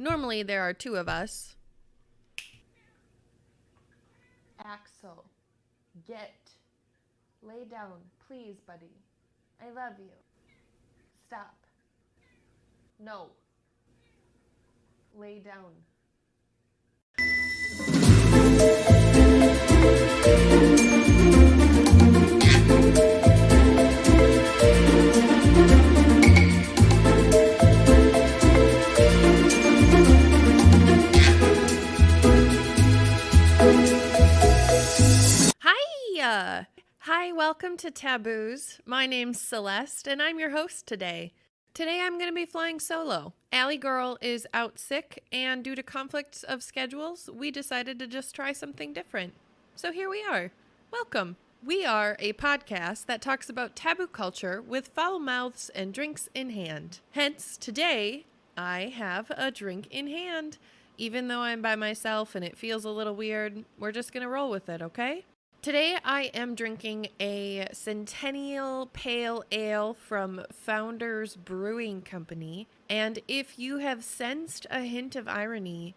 Normally there are two of us. Axel, lay down, please, buddy. I love you. Stop. No. Lay down. Hi, welcome to Taboos. My name's Celeste, and I'm your host today. Today I'm going to be flying solo. Allie Girl is out sick, and due to conflicts of schedules, we decided to just try something different. So here we are. Welcome. We are a podcast that talks about taboo culture with foul mouths and drinks in hand. Hence, today, I have a drink in hand. Even though I'm by myself and it feels a little weird, we're just going to roll with it, okay? Today I am drinking a Centennial Pale Ale from Founders Brewing Company, and if you have sensed a hint of irony,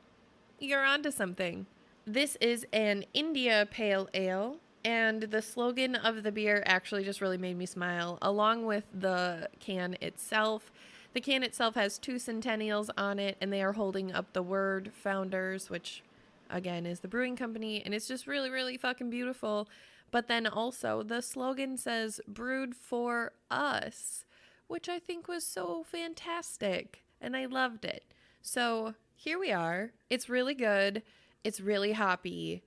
you're onto something. This is an India Pale Ale, and the slogan of the beer actually just really made me smile, along with the can itself. The can itself has two centennials on it, and they are holding up the word Founders, which again is the brewing company, and it's just really, really fucking beautiful. But then also the slogan says brewed for us, which I think was so fantastic, and I loved it. So here we are. It's really good. It's really hoppy,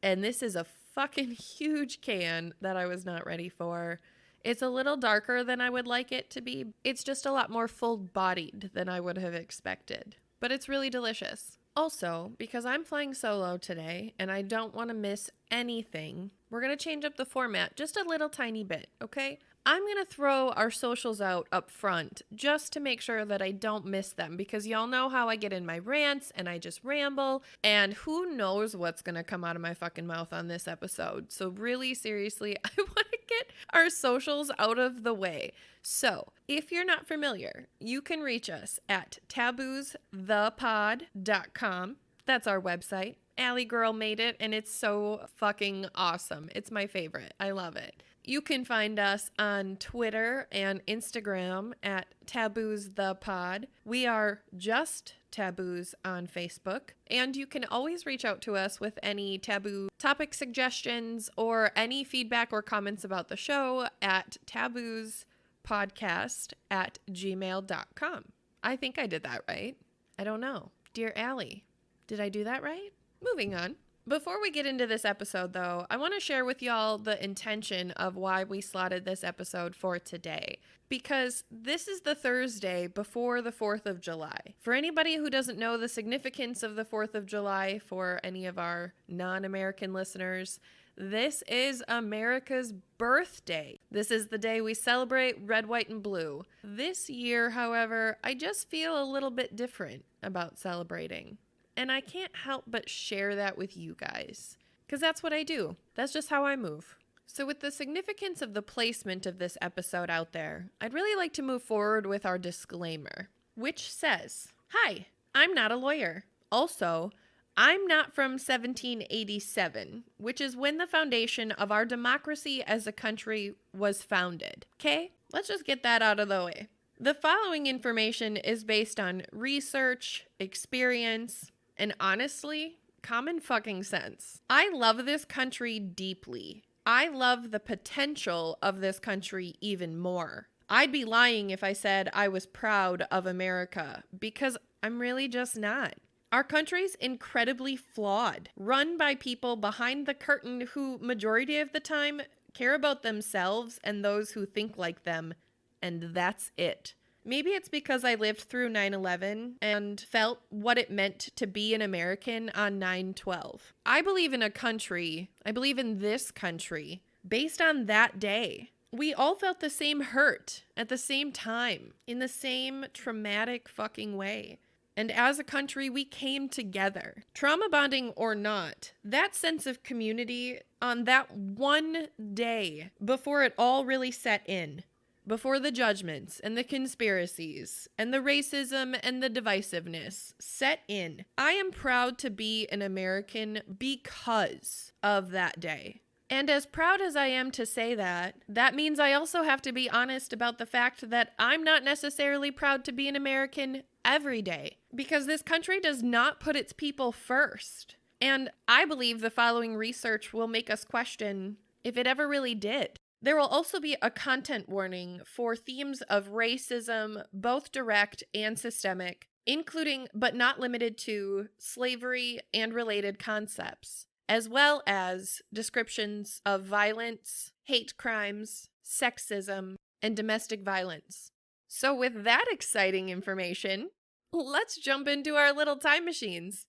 and this is a fucking huge can that I was not ready for. It's a little darker than I would like it to be. It's just a lot more full-bodied than I would have expected, but it's really delicious. Also, because I'm flying solo today and I don't want to miss anything, we're going to change up the format just a little tiny bit, okay? I'm going to throw our socials out up front just to make sure that I don't miss them, because y'all know how I get in my rants and I just ramble, and who knows what's going to come out of my fucking mouth on this episode. So really, seriously, I want to get our socials out of the way. So, if you're not familiar, you can reach us at taboosthepod.com. That's our website. Allie Girl made it, and it's so fucking awesome. It's my favorite. I love it. You can find us on Twitter and Instagram at taboosthepod. We are just Taboos on Facebook, and you can always reach out to us with any taboo topic suggestions or any feedback or comments about the show at taboospodcast@gmail.com. I think I did that right. I don't know. Dear Allie, did I do that right? Moving on. Before we get into this episode, though, I want to share with y'all the intention of why we slotted this episode for today. Because this is the Thursday before the 4th of July. For anybody who doesn't know the significance of the 4th of July, for any of our non-American listeners, this is America's birthday. This is the day we celebrate red, white, and blue. This year, however, I just feel a little bit different about celebrating. And I can't help but share that with you guys, because that's what I do. That's just how I move. So with the significance of the placement of this episode out there, I'd really like to move forward with our disclaimer, which says, hi, I'm not a lawyer. Also, I'm not from 1787, which is when the foundation of our democracy as a country was founded. Okay? Let's just get that out of the way. The following information is based on research, experience, and honestly, common fucking sense. I love this country deeply. I love the potential of this country even more. I'd be lying if I said I was proud of America, because I'm really just not. Our country's incredibly flawed, run by people behind the curtain who, majority of the time, care about themselves and those who think like them, and that's it. Maybe it's because I lived through 9/11 and felt what it meant to be an American on 9/12. I believe in this country, based on that day. We all felt the same hurt at the same time, in the same traumatic fucking way. And as a country, we came together. Trauma bonding or not, that sense of community on that one day before it all really set in before the judgments and the conspiracies and the racism and the divisiveness set in, I am proud to be an American because of that day. And as proud as I am to say that, that means I also have to be honest about the fact that I'm not necessarily proud to be an American every day, because this country does not put its people first. And I believe the following research will make us question if it ever really did. There will also be a content warning for themes of racism, both direct and systemic, including but not limited to slavery and related concepts, as well as descriptions of violence, hate crimes, sexism, and domestic violence. So with that exciting information, let's jump into our little time machines.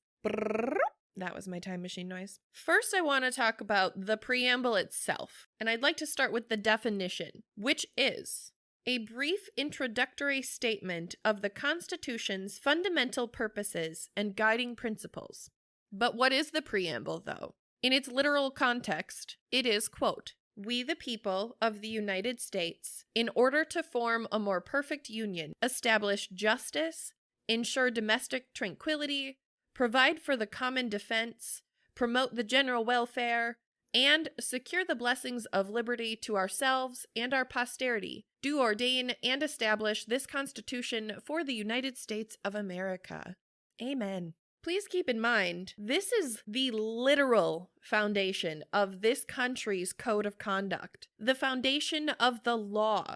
That was my time machine noise. First, I want to talk about the preamble itself, and I'd like to start with the definition, which is a brief introductory statement of the Constitution's fundamental purposes and guiding principles. But what is the preamble, though? In its literal context, it is, quote, "We the people of the United States, in order to form a more perfect union, establish justice, ensure domestic tranquility, provide for the common defense, promote the general welfare, and secure the blessings of liberty to ourselves and our posterity, do ordain and establish this Constitution for the United States of America." Amen. Please keep in mind, this is the literal foundation of this country's code of conduct, the foundation of the law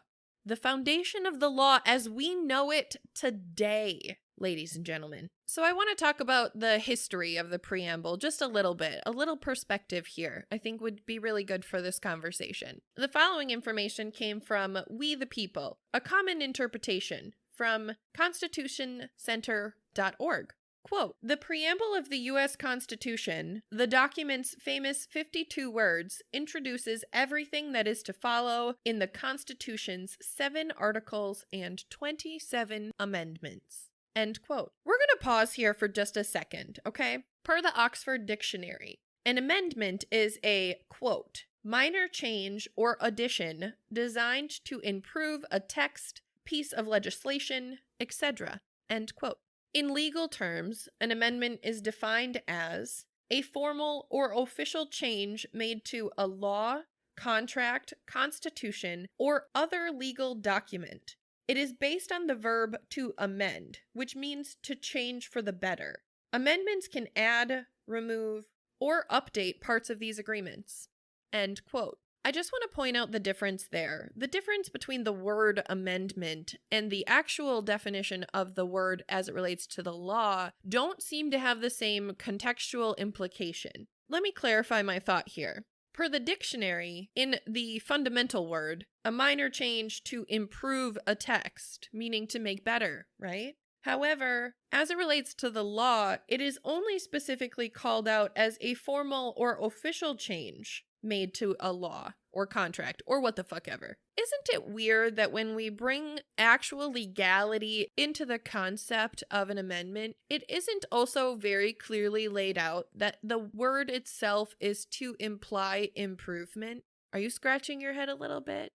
as we know it today, ladies and gentlemen. So I want to talk about the history of the preamble just a little bit. A little perspective here I think would be really good for this conversation. The following information came from We the People, a common interpretation from constitutioncenter.org. Quote, "The preamble of the U.S. Constitution, the document's famous 52 words, introduces everything that is to follow in the Constitution's 7 articles and 27 amendments." End quote. We're going to pause here for just a second, okay? Per the Oxford Dictionary, an amendment is a, quote, "minor change or addition designed to improve a text, piece of legislation, etc." End quote. In legal terms, an amendment is defined as a formal or official change made to a law, contract, constitution, or other legal document. It is based on the verb to amend, which means to change for the better. Amendments can add, remove, or update parts of these agreements. End quote. I just want to point out the difference there. The difference between the word amendment and the actual definition of the word as it relates to the law don't seem to have the same contextual implication. Let me clarify my thought here. Per the dictionary, in the fundamental word, a minor change to improve a text, meaning to make better, right? However, as it relates to the law, it is only specifically called out as a formal or official change made to a law or contract or what the fuck ever. Isn't it weird that when we bring actual legality into the concept of an amendment, it isn't also very clearly laid out that the word itself is to imply improvement? Are you scratching your head a little bit?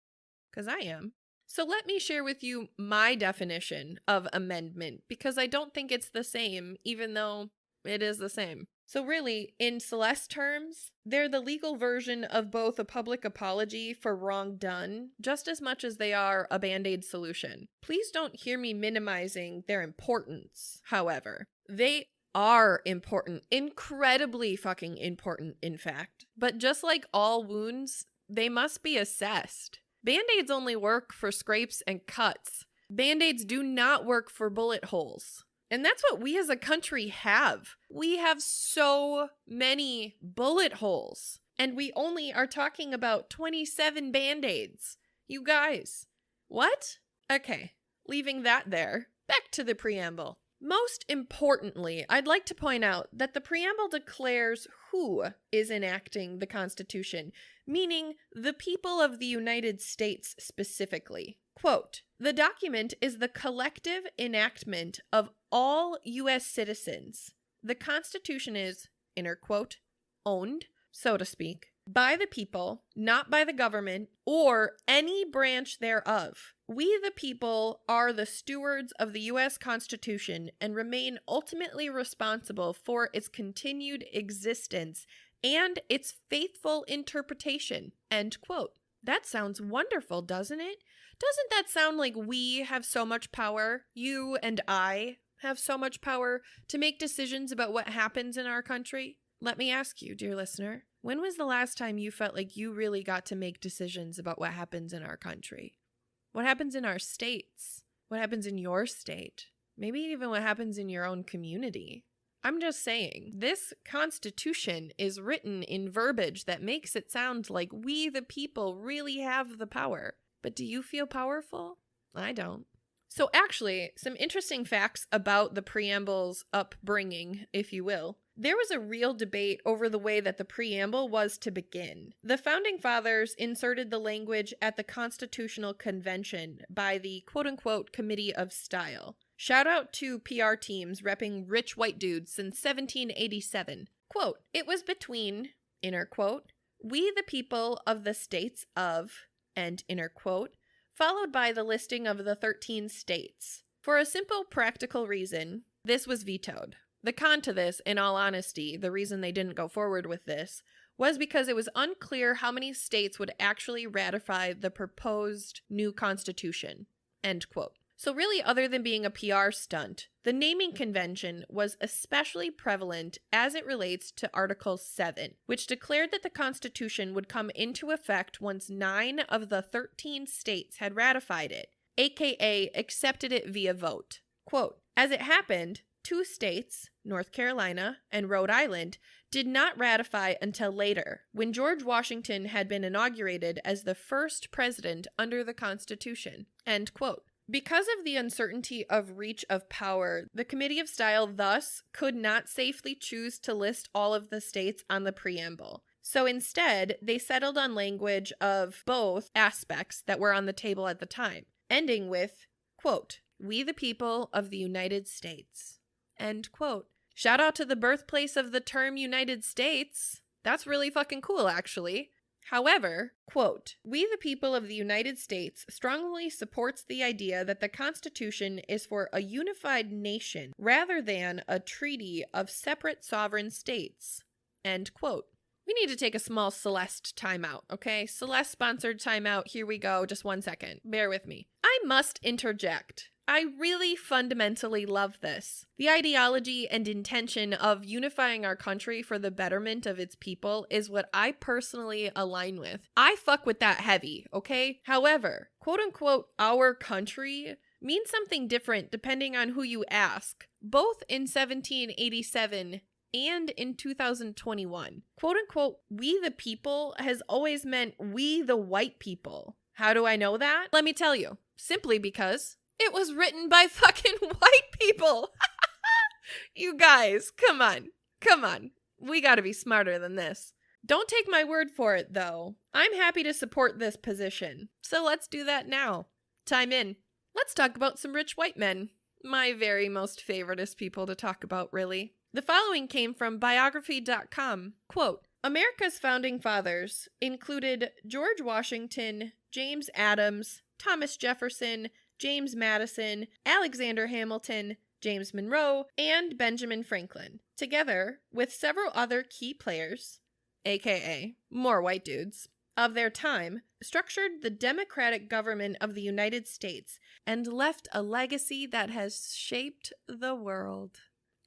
Because I am. So let me share with you my definition of amendment, because I don't think it's the same, even though it is the same. So really, in Celeste terms, they're the legal version of both a public apology for wrong done, just as much as they are a Band-Aid solution. Please don't hear me minimizing their importance, however. They are important, incredibly fucking important, in fact. But just like all wounds, they must be assessed. Band-Aids only work for scrapes and cuts. Band-Aids do not work for bullet holes. And that's what we as a country have. We have so many bullet holes. And we only are talking about 27 Band-Aids. You guys. What? Okay, leaving that there. Back to the preamble. Most importantly, I'd like to point out that the preamble declares who is enacting the Constitution, meaning the people of the United States specifically. Quote, "The document is the collective enactment of all U.S. citizens. The Constitution is," inner quote, "owned, so to speak, by the people, not by the government, or any branch thereof. We the people are the stewards of the U.S. Constitution and remain ultimately responsible for its continued existence and its faithful interpretation. End quote. That sounds wonderful, doesn't it? Doesn't that sound like we have so much power? You and I have so much power to make decisions about what happens in our country? Let me ask you, dear listener, when was the last time you felt like you really got to make decisions about what happens in our country? What happens in our states? What happens in your state? Maybe even what happens in your own community. I'm just saying, this Constitution is written in verbiage that makes it sound like we the people really have the power. But do you feel powerful? I don't. So actually, some interesting facts about the preamble's upbringing, if you will. There was a real debate over the way that the preamble was to begin. The founding fathers inserted the language at the Constitutional Convention by the quote-unquote Committee of Style. Shout out to PR teams repping rich white dudes since 1787. Quote, it was between, inner quote, we the people of the states of, end inner quote, followed by the listing of the 13 states. For a simple practical reason, this was vetoed. The con to this, in all honesty, the reason they didn't go forward with this, was because it was unclear how many states would actually ratify the proposed new constitution. End quote. So really, other than being a PR stunt, the naming convention was especially prevalent as it relates to Article 7, which declared that the Constitution would come into effect once 9 of the 13 states had ratified it, aka accepted it via vote. Quote, as it happened, 2 states, North Carolina and Rhode Island, did not ratify until later, when George Washington had been inaugurated as the first president under the Constitution. End quote. Because of the uncertainty of reach of power, the Committee of Style thus could not safely choose to list all of the states on the preamble. So instead, they settled on language of both aspects that were on the table at the time, ending with, quote, we the people of the United States. End quote. Shout out to the birthplace of the term United States. That's really fucking cool, actually. However, quote, we the people of the United States strongly supports the idea that the Constitution is for a unified nation rather than a treaty of separate sovereign states. End quote. We need to take a small Celeste timeout, okay? Celeste sponsored timeout. Here we go. Just 1 second. Bear with me. I must interject. I really fundamentally love this. The ideology and intention of unifying our country for the betterment of its people is what I personally align with. I fuck with that heavy, okay? However, quote unquote, our country means something different depending on who you ask, both in 1787 and in 2021. Quote unquote, we the people has always meant we the white people. How do I know that? Let me tell you. Simply because it was written by fucking white people. You guys, come on. Come on. We gotta be smarter than this. Don't take my word for it, though. I'm happy to support this position. So let's do that now. Time in. Let's talk about some rich white men. My very most favoriteest people to talk about, really. The following came from biography.com. Quote, America's founding fathers included George Washington, James Adams, Thomas Jefferson, James Madison, Alexander Hamilton, James Monroe, and Benjamin Franklin, together with several other key players, aka more white dudes, of their time, structured the democratic government of the United States and left a legacy that has shaped the world.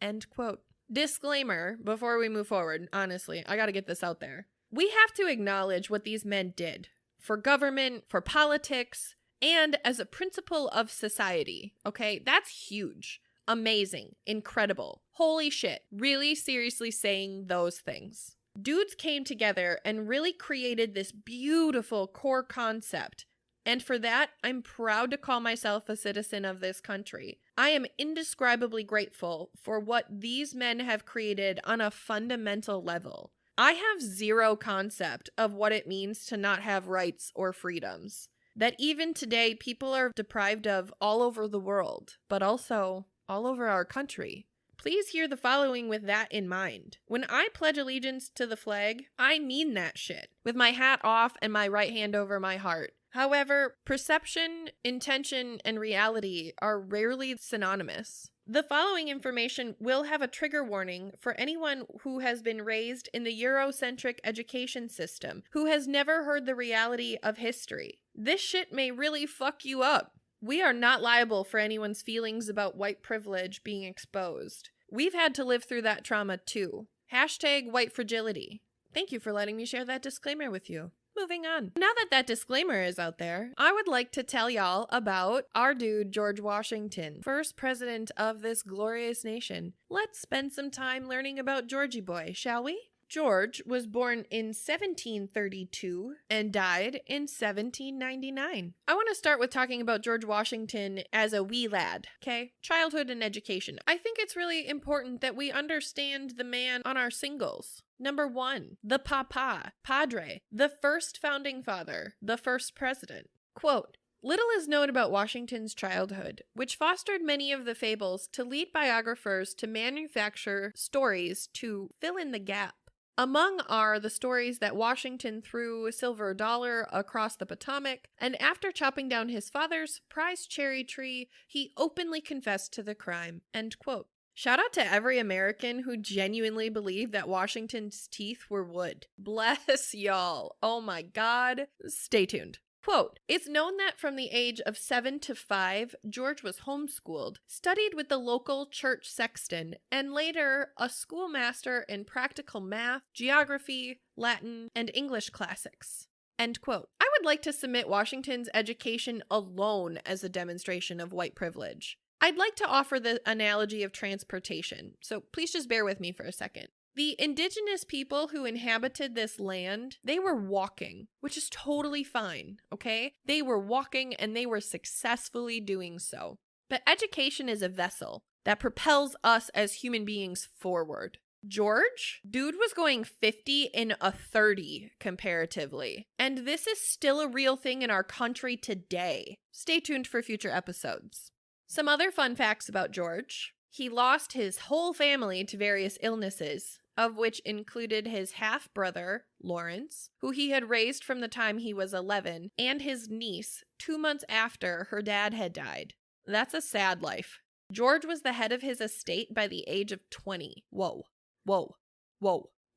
End quote. Disclaimer before we move forward, honestly, I gotta get this out there. We have to acknowledge what these men did for government, for politics, and as a principle of society, okay? That's huge, amazing, incredible. Holy shit, really seriously saying those things. Dudes came together and really created this beautiful core concept. And for that, I'm proud to call myself a citizen of this country. I am indescribably grateful for what these men have created on a fundamental level. I have zero concept of what it means to not have rights or freedoms. That even today people are deprived of all over the world, but also all over our country. Please hear the following with that in mind. When I pledge allegiance to the flag, I mean that shit, with my hat off and my right hand over my heart. However, perception, intention, and reality are rarely synonymous. The following information will have a trigger warning for anyone who has been raised in the Eurocentric education system, who has never heard the reality of history. This shit may really fuck you up. We are not liable for anyone's feelings about white privilege being exposed. We've had to live through that trauma too. Hashtag white fragility. Thank you for letting me share that disclaimer with you. Moving on. Now that that disclaimer is out there, I would like to tell y'all about our dude, George Washington, first president of this glorious nation. Let's spend some time learning about Georgie boy, shall we? George was born in 1732 and died in 1799. I want to start with talking about George Washington as a wee lad, okay? Childhood and education. I think it's really important that we understand the man on our singles. Number 1, the padre, the first founding father, the first president. Quote, little is known about Washington's childhood, which fostered many of the fables to lead biographers to manufacture stories to fill in the gap. Among are the stories that Washington threw silver dollar across the Potomac, and after chopping down his father's prized cherry tree, he openly confessed to the crime. End quote. Shout out to every American who genuinely believed that Washington's teeth were wood. Bless y'all. Oh my God. Stay tuned. Quote, it's known that from the age of 7 to 5, George was homeschooled, studied with the local church sexton, and later a schoolmaster in practical math, geography, Latin, and English classics. End quote. I would like to submit Washington's education alone as a demonstration of white privilege. I'd like to offer the analogy of transportation, so please just bear with me for a second. The indigenous people who inhabited this land, they were walking, which is totally fine, okay? They were walking and they were successfully doing so. But education is a vessel that propels us as human beings forward. George, dude was going 50 in a 30 comparatively. And this is still a real thing in our country today. Stay tuned for future episodes. Some other fun facts about George. He lost his whole family to various illnesses, of which included his half-brother, Lawrence, who he had raised from the time he was 11, and his niece 2 months after her dad had died. That's a sad life. George was the head of his estate by the age of 20. Whoa.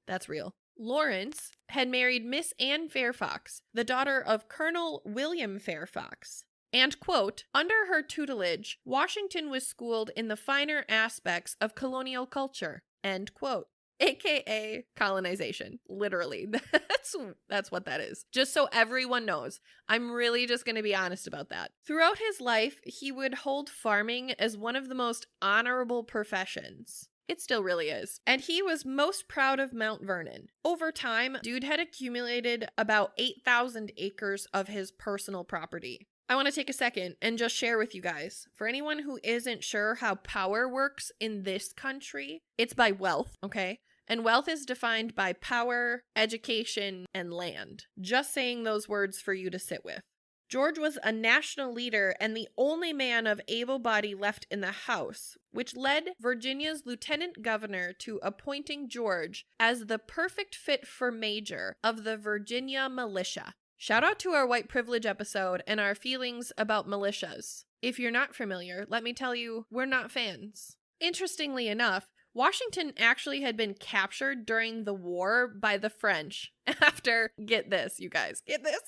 That's real. Lawrence had married Miss Anne Fairfax, the daughter of Colonel William Fairfax. And, quote, under her tutelage, Washington was schooled in the finer aspects of colonial culture, end quote. AKA colonization. Literally. That's what that is. Just so everyone knows. I'm really just going to be honest about that. Throughout his life, he would hold farming as one of the most honorable professions. It still really is. And he was most proud of Mount Vernon. Over time, dude had accumulated about 8,000 acres of his personal property. I want to take a second and just share with you guys, for anyone who isn't sure how power works in this country, it's by wealth, okay? And wealth is defined by power, education, and land. Just saying those words for you to sit with. George was a national leader and the only man of able body left in the House, which led Virginia's lieutenant governor to appointing George as the perfect fit for major of the Virginia militia. Shout out to our white privilege episode and our feelings about militias. If you're not familiar, let me tell you, we're not fans. Interestingly enough, Washington actually had been captured during the war by the French after, get this, you guys, get this.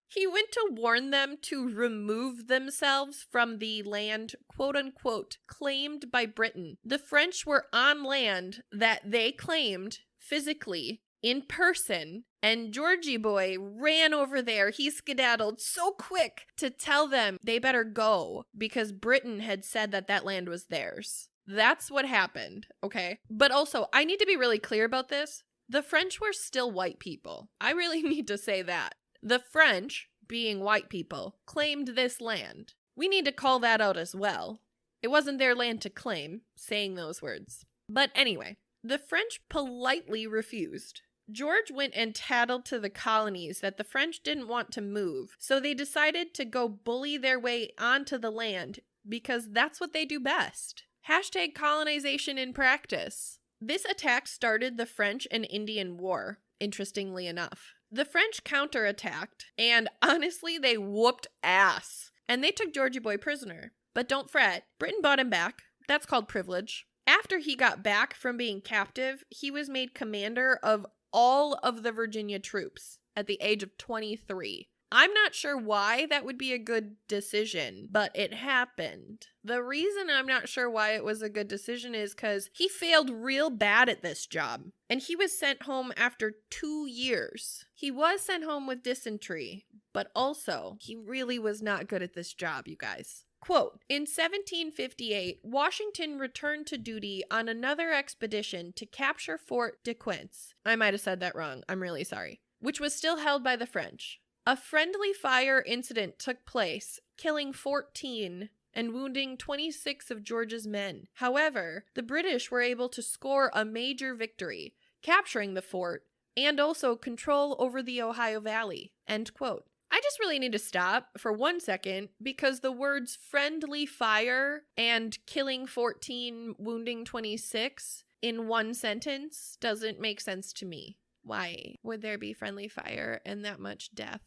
He went to warn them to remove themselves from the land, quote unquote, claimed by Britain. The French were on land that they claimed physically in person, and Georgie boy ran over there. He skedaddled so quick to tell them they better go because Britain had said that that land was theirs. That's what happened, okay? But also, I need to be really clear about this. The French were still white people. I really need to say that. The French, being white people, claimed this land. We need to call that out as well. It wasn't their land to claim, saying those words. But anyway, the French politely refused. George went and tattled to the colonies that the French didn't want to move, so they decided to go bully their way onto the land because that's what they do best. Hashtag colonization in practice. This attack started the French and Indian War, interestingly enough. The French counterattacked, and honestly, they whooped ass. And they took Georgie Boy prisoner. But don't fret, Britain bought him back. That's called privilege. After he got back from being captive, he was made commander of all of the Virginia troops at the age of 23. I'm not sure why that would be a good decision, but it happened. The reason I'm not sure why it was a good decision is because he failed real bad at this job, and he was sent home after 2 years. He was sent home with dysentery, but also he really was not good at this job, you guys. Quote, in 1758, Washington returned to duty on another expedition to capture Fort de Quince. I might have said that wrong. I'm really sorry. Which was still held by the French. A friendly fire incident took place, killing 14 and wounding 26 of George's men. However, the British were able to score a major victory, capturing the fort and also control over the Ohio Valley. End quote. I just really need to stop for 1 second because the words friendly fire and killing 14, wounding 26 in one sentence doesn't make sense to me. Why would there be friendly fire and that much death?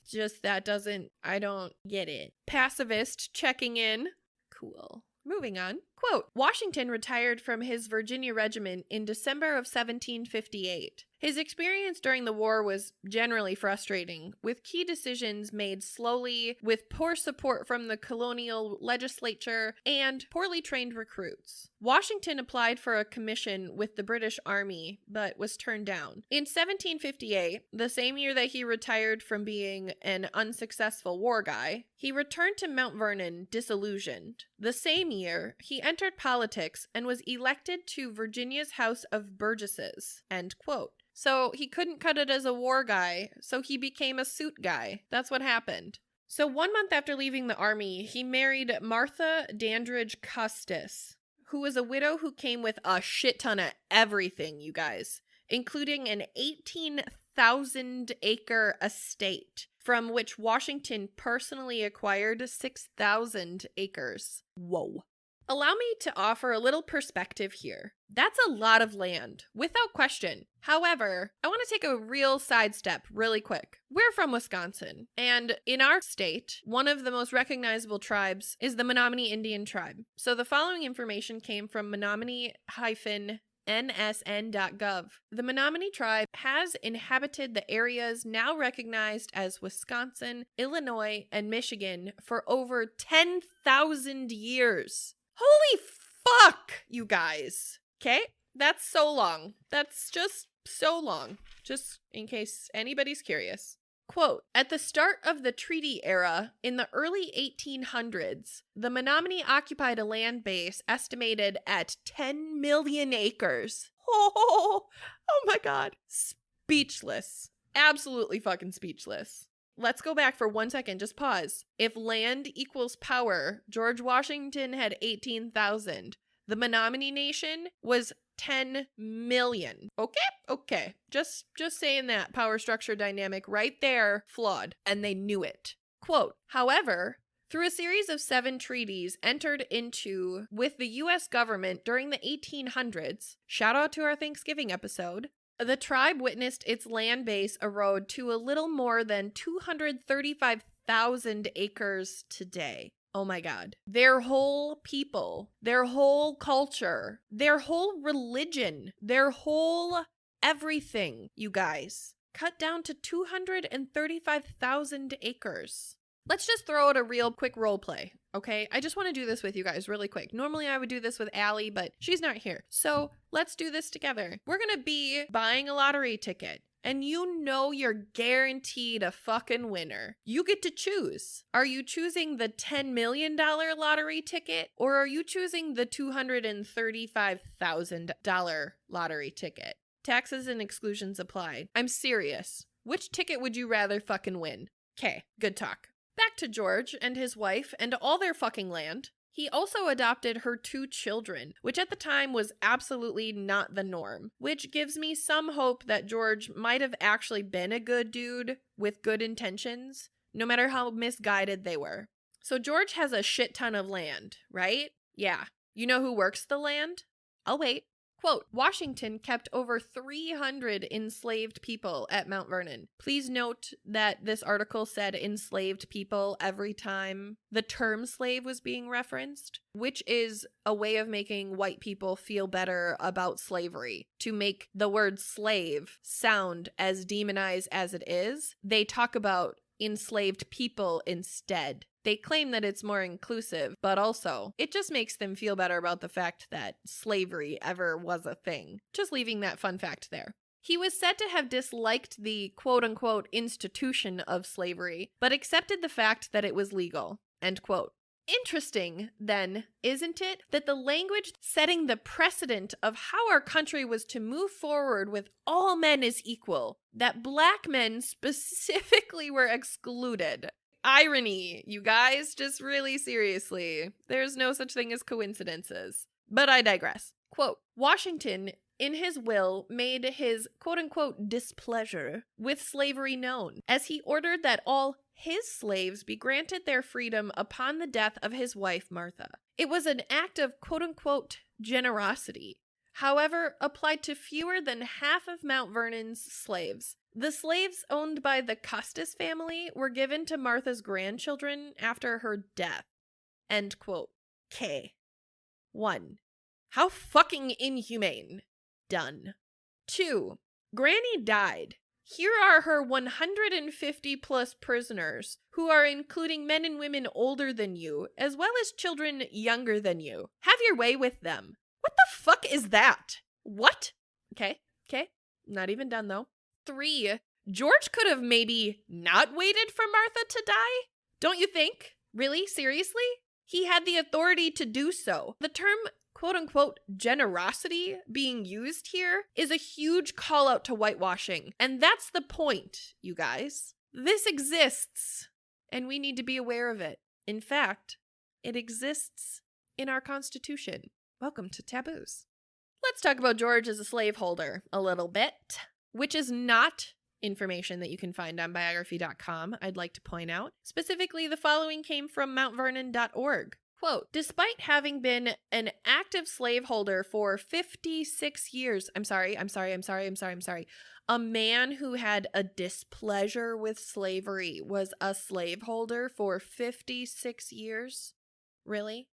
I don't get it. Pacifist checking in. Cool. Moving on. Quote, Washington retired from his Virginia regiment in December of 1758. His experience during the war was generally frustrating, with key decisions made slowly, with poor support from the colonial legislature, and poorly trained recruits. Washington applied for a commission with the British Army, but was turned down. In 1758, the same year that he retired from being an unsuccessful war guy, he returned to Mount Vernon disillusioned. The same year, he entered politics and was elected to Virginia's House of Burgesses. End quote. So he couldn't cut it as a war guy, so he became a suit guy. That's what happened. So 1 month after leaving the army, he married Martha Dandridge Custis, who was a widow who came with a shit ton of everything, you guys, including an 18,000-acre estate, from which Washington personally acquired 6,000 acres. Whoa. Allow me to offer a little perspective here. That's a lot of land, without question. However, I want to take a real sidestep really quick. We're from Wisconsin, and in our state, one of the most recognizable tribes is the Menomonee Indian tribe. So the following information came from Menomonee-nsn.gov. The Menomonee tribe has inhabited the areas now recognized as Wisconsin, Illinois, and Michigan for over 10,000 years. Holy fuck, you guys. Okay? That's so long. That's just so long. Just in case anybody's curious. Quote, at the start of the treaty era, in the early 1800s, the Menomonee occupied a land base estimated at 10 million acres. Oh my God. Speechless. Absolutely fucking speechless. Let's go back for 1 second. Just pause. If land equals power, George Washington had 18,000. The Menomonee Nation was 10 million. Okay. Just saying that power structure dynamic right there, flawed. And they knew it. Quote, however, through a series of 7 treaties entered into with the U.S. government during the 1800s, shout out to our Thanksgiving episode, the tribe witnessed its land base erode to a little more than 235,000 acres today. Oh my God. Their whole people, their whole culture, their whole religion, their whole everything, you guys, cut down to 235,000 acres. Let's just throw out a real quick role play, okay? I just want to do this with you guys really quick. Normally I would do this with Allie, but she's not here. So let's do this together. We're going to be buying a lottery ticket. And you know you're guaranteed a fucking winner. You get to choose. Are you choosing the $10 million lottery ticket? Or are you choosing the $235,000 lottery ticket? Taxes and exclusions apply. I'm serious. Which ticket would you rather fucking win? Okay, good talk. Back to George and his wife and all their fucking land. He also adopted her 2 children, which at the time was absolutely not the norm, which gives me some hope that George might have actually been a good dude with good intentions, no matter how misguided they were. So George has a shit ton of land, right? Yeah. You know who works the land? I'll wait. Quote, Washington kept over 300 enslaved people at Mount Vernon. Please note that this article said enslaved people every time the term slave was being referenced, which is a way of making white people feel better about slavery. To make the word slave sound as demonized as it is, they talk about enslaved people instead. They claim that it's more inclusive, but also it just makes them feel better about the fact that slavery ever was a thing. Just leaving that fun fact there. He was said to have disliked the quote-unquote institution of slavery, but accepted the fact that it was legal. End quote. Interesting, then, isn't it, that the language setting the precedent of how our country was to move forward with all men as equal, that black men specifically were excluded. Irony, you guys, just really seriously. There's no such thing as coincidences. But I digress. Quote, Washington, in his will, made his quote-unquote displeasure with slavery known, as he ordered that all his slaves be granted their freedom upon the death of his wife, Martha. It was an act of quote-unquote generosity, however, applied to fewer than half of Mount Vernon's slaves. The slaves owned by the Custis family were given to Martha's grandchildren after her death. End quote. K. 1. How fucking inhumane. Done. 2. Granny died. Here are her 150 plus prisoners, who are including men and women older than you, as well as children younger than you. Have your way with them. What the fuck is that? What? Okay. Not even done though. 3. George could have maybe not waited for Martha to die? Don't you think? Really? Seriously? He had the authority to do so. The term quote-unquote generosity being used here is a huge call out to whitewashing. And that's the point, you guys. This exists, and we need to be aware of it. In fact, it exists in our Constitution. Welcome to Taboos. Let's talk about George as a slaveholder a little bit, which is not information that you can find on biography.com, I'd like to point out. Specifically, the following came from mountvernon.org. Quote, despite having been an active slaveholder for 56 years, a man who had a displeasure with slavery was a slaveholder for 56 years? Really?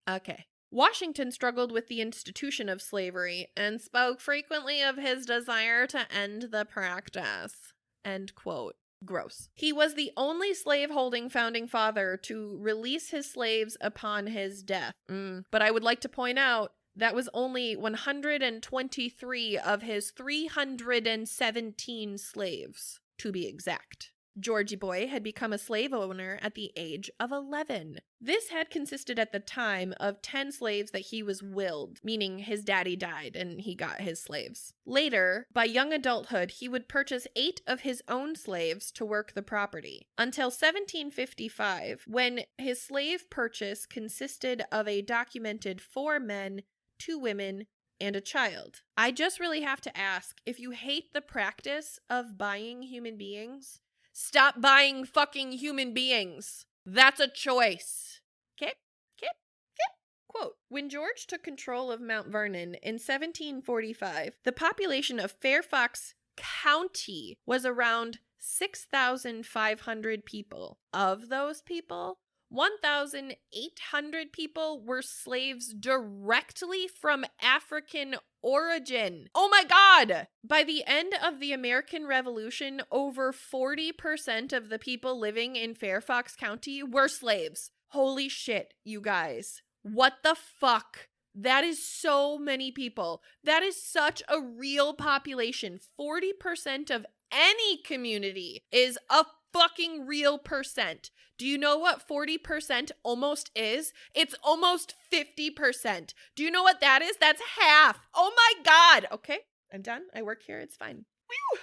Okay. Washington struggled with the institution of slavery and spoke frequently of his desire to end the practice. End quote. Gross. He was the only slaveholding founding father to release his slaves upon his death. But I would like to point out that was only 123 of his 317 slaves, to be exact. Georgie Boy had become a slave owner at the age of 11. This had consisted at the time of 10 slaves that he was willed, meaning his daddy died and he got his slaves. Later, by young adulthood, he would purchase 8 of his own slaves to work the property, until 1755, when his slave purchase consisted of a documented 4 men, 2 women, and a child. I just really have to ask, if you hate the practice of buying human beings, stop buying fucking human beings. That's a choice. Okay? Quote, when George took control of Mount Vernon in 1745, the population of Fairfax County was around 6,500 people. Of those people, 1,800 people were slaves directly from African origin. Oh my God! By the end of the American Revolution, over 40% of the people living in Fairfax County were slaves. Holy shit, you guys. What the fuck? That is so many people. That is such a real population. 40% of any community is a fucking real percent. Do you know what 40% almost is? It's almost 50%. Do you know what that is? That's half. Oh my God. Okay, I'm done. I work here. It's fine. Whew.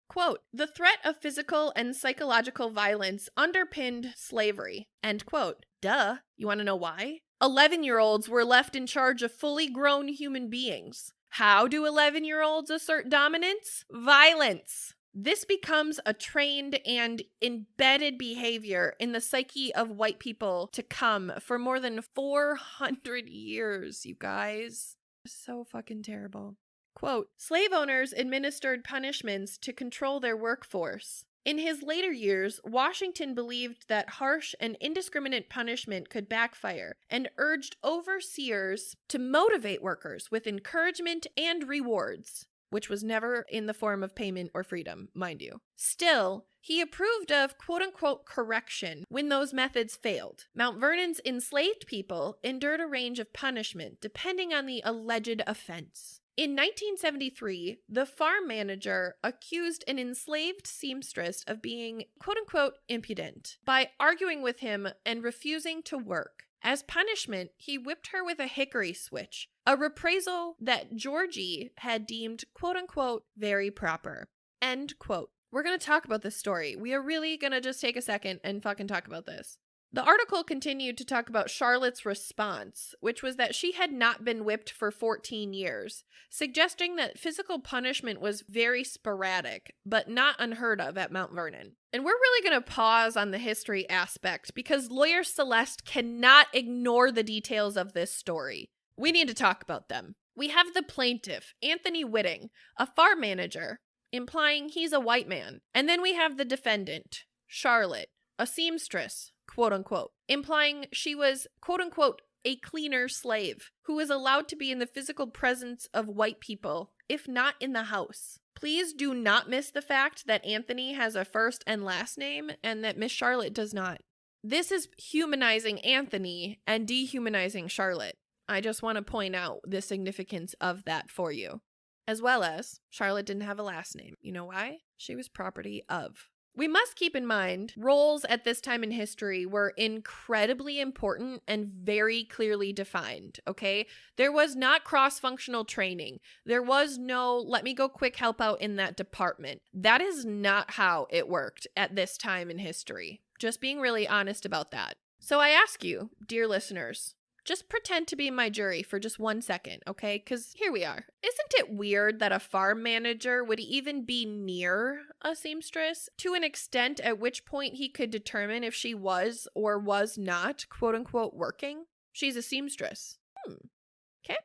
Quote, the threat of physical and psychological violence underpinned slavery. End quote. Duh. You want to know why? 11-year-olds were left in charge of fully grown human beings. How do 11-year-olds assert dominance? Violence. This becomes a trained and embedded behavior in the psyche of white people to come for more than 400 years, you guys. So fucking terrible. Quote, slave owners administered punishments to control their workforce. In his later years, Washington believed that harsh and indiscriminate punishment could backfire and urged overseers to motivate workers with encouragement and rewards, which was never in the form of payment or freedom, mind you. Still, he approved of quote-unquote correction when those methods failed. Mount Vernon's enslaved people endured a range of punishment depending on the alleged offense. In 1973, the farm manager accused an enslaved seamstress of being quote-unquote impudent by arguing with him and refusing to work. As punishment, he whipped her with a hickory switch, a reprisal that Georgie had deemed quote-unquote very proper. End quote. We're going to talk about this story. We are really going to just take a second and fucking talk about this. The article continued to talk about Charlotte's response, which was that she had not been whipped for 14 years, suggesting that physical punishment was very sporadic, but not unheard of at Mount Vernon. And we're really going to pause on the history aspect because lawyer Celeste cannot ignore the details of this story. We need to talk about them. We have the plaintiff, Anthony Whitting, a farm manager, implying he's a white man. And then we have the defendant, Charlotte, a seamstress, quote unquote, implying she was, quote unquote, a cleaner slave who was allowed to be in the physical presence of white people, if not in the house. Please do not miss the fact that Anthony has a first and last name and that Miss Charlotte does not. This is humanizing Anthony and dehumanizing Charlotte. I just want to point out the significance of that for you. As well as, Charlotte didn't have a last name. You know why? She was property of. We must keep in mind, roles at this time in history were incredibly important and very clearly defined, okay? There was not cross-functional training. There was no, let me go quick help out in that department. That is not how it worked at this time in history. Just being really honest about that. So I ask you, dear listeners, just pretend to be my jury for just 1 second, okay? Because here we are. Isn't it weird that a farm manager would even be near a seamstress to an extent at which point he could determine if she was or was not, quote unquote, working? She's a seamstress. Okay.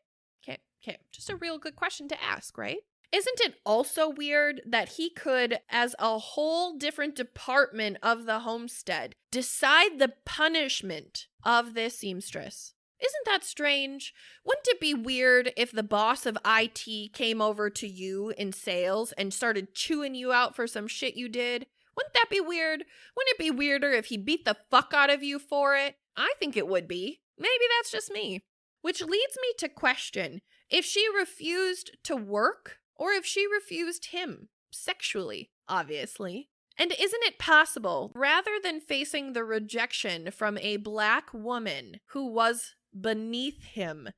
Just a real good question to ask, right? Isn't it also weird that he could, as a whole different department of the homestead, decide the punishment of this seamstress? Isn't that strange? Wouldn't it be weird if the boss of IT came over to you in sales and started chewing you out for some shit you did? Wouldn't that be weird? Wouldn't it be weirder if he beat the fuck out of you for it? I think it would be. Maybe that's just me. Which leads me to question if she refused to work or if she refused him, sexually, obviously. And isn't it possible, rather than facing the rejection from a black woman who was beneath him,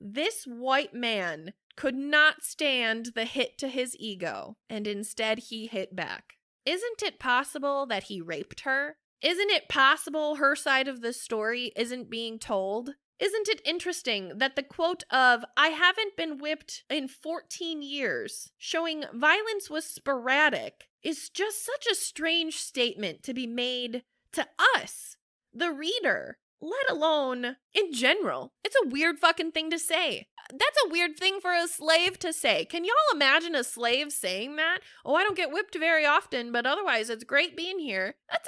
this white man could not stand the hit to his ego, and instead he hit back? Isn't it possible that he raped her? Isn't it possible her side of the story isn't being told? Isn't it interesting that the quote of, "I haven't been whipped in 14 years," showing violence was sporadic, is just such a strange statement to be made to us, the reader, let alone in general. It's a weird fucking thing to say. That's a weird thing for a slave to say. Can y'all imagine a slave saying that? "Oh, I don't get whipped very often, but otherwise it's great being here." That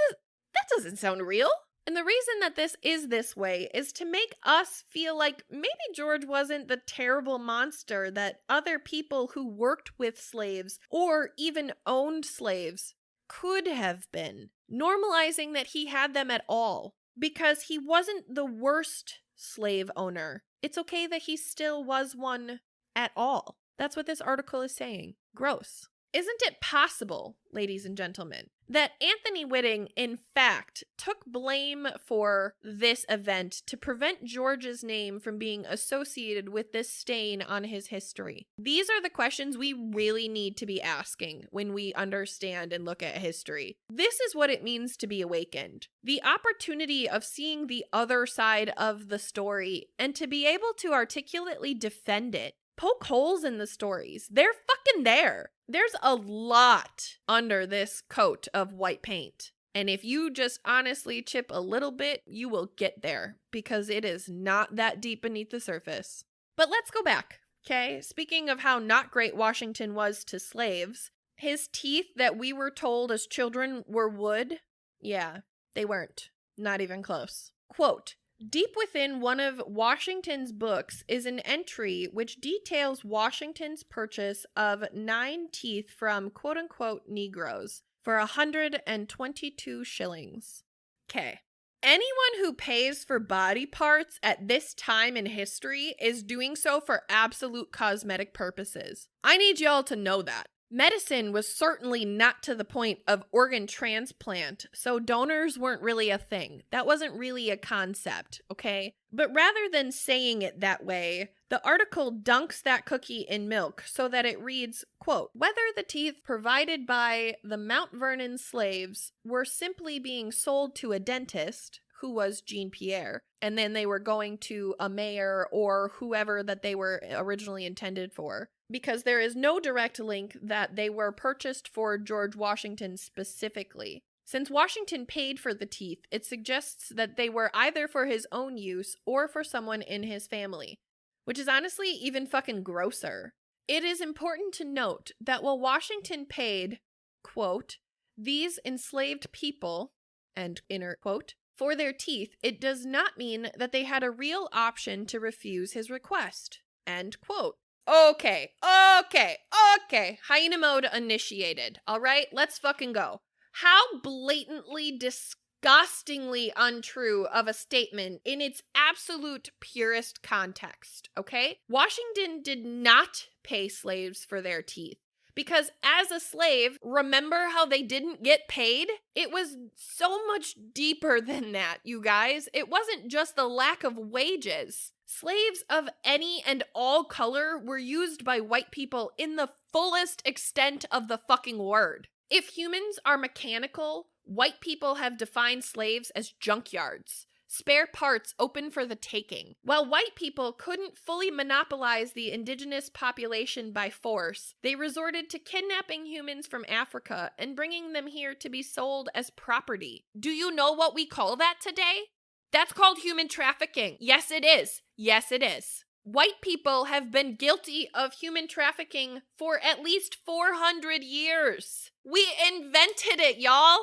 doesn't sound real. And the reason that this is this way is to make us feel like maybe George wasn't the terrible monster that other people who worked with slaves or even owned slaves could have been, normalizing that he had them at all, because he wasn't the worst slave owner. It's okay that he still was one at all. That's what this article is saying. Gross. Isn't it possible, ladies and gentlemen, that Anthony Whitting, in fact, took blame for this event to prevent George's name from being associated with this stain on his history? These are the questions we really need to be asking when we understand and look at history. This is what it means to be awakened. The opportunity of seeing the other side of the story and to be able to articulately defend it. Poke holes in the stories. They're fucking there. There's a lot under this coat of white paint. And if you just honestly chip a little bit, you will get there because it is not that deep beneath the surface. But let's go back, okay? Speaking of how not great Washington was to slaves, his teeth that we were told as children were wood, yeah, they weren't. Not even close. Quote, deep within one of Washington's books is an entry which details Washington's purchase of 9 teeth from quote-unquote Negroes for 122 shillings. Okay. Anyone who pays for body parts at this time in history is doing so for absolute cosmetic purposes. I need y'all to know that. Medicine was certainly not to the point of organ transplant, so donors weren't really a thing. That wasn't really a concept, okay? But rather than saying it that way, the article dunks that cookie in milk so that it reads, quote, whether the teeth provided by the Mount Vernon slaves were simply being sold to a dentist, who was Jean Pierre, and then they were going to a mayor or whoever that they were originally intended for, because there is no direct link that they were purchased for George Washington specifically. Since Washington paid for the teeth, it suggests that they were either for his own use or for someone in his family, which is honestly even fucking grosser. It is important to note that while Washington paid, quote, these enslaved people, end inner quote, for their teeth, it does not mean that they had a real option to refuse his request, end quote. Okay. Hyena mode initiated. All right, let's fucking go. How blatantly, disgustingly untrue of a statement in its absolute purest context, okay? Washington did not pay slaves for their teeth. Because as a slave, remember how they didn't get paid? It was so much deeper than that, you guys. It wasn't just the lack of wages. Slaves of any and all color were used by white people in the fullest extent of the fucking word. If humans are mechanical, white people have defined slaves as junkyards. Spare parts open for the taking. While white people couldn't fully monopolize the indigenous population by force, they resorted to kidnapping humans from Africa and bringing them here to be sold as property. Do you know what we call that today? That's called human trafficking. Yes, it is. Yes, it is. White people have been guilty of human trafficking for at least 400 years. We invented it, y'all.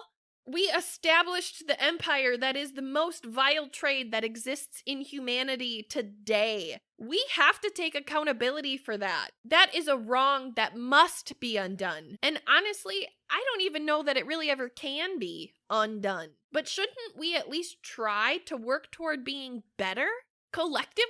We established the empire that is the most vile trade that exists in humanity today. We have to take accountability for that. That is a wrong that must be undone. And honestly, I don't even know that it really ever can be undone. But shouldn't we at least try to work toward being better? Collectively?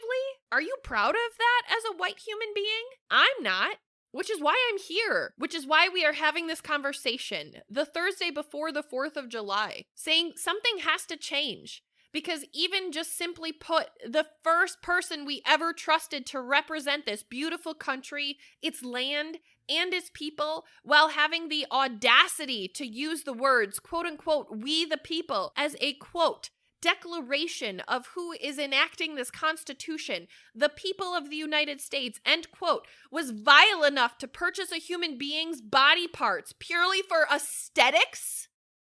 Are you proud of that as a white human being? I'm not. Which is why I'm here, which is why we are having this conversation the Thursday before the 4th of July, saying something has to change. Because even just simply put, the first person we ever trusted to represent this beautiful country, its land, and its people, while having the audacity to use the words, quote unquote, we the people, as a quote, declaration of who is enacting this Constitution, the people of the United States, end quote, was vile enough to purchase a human being's body parts purely for aesthetics?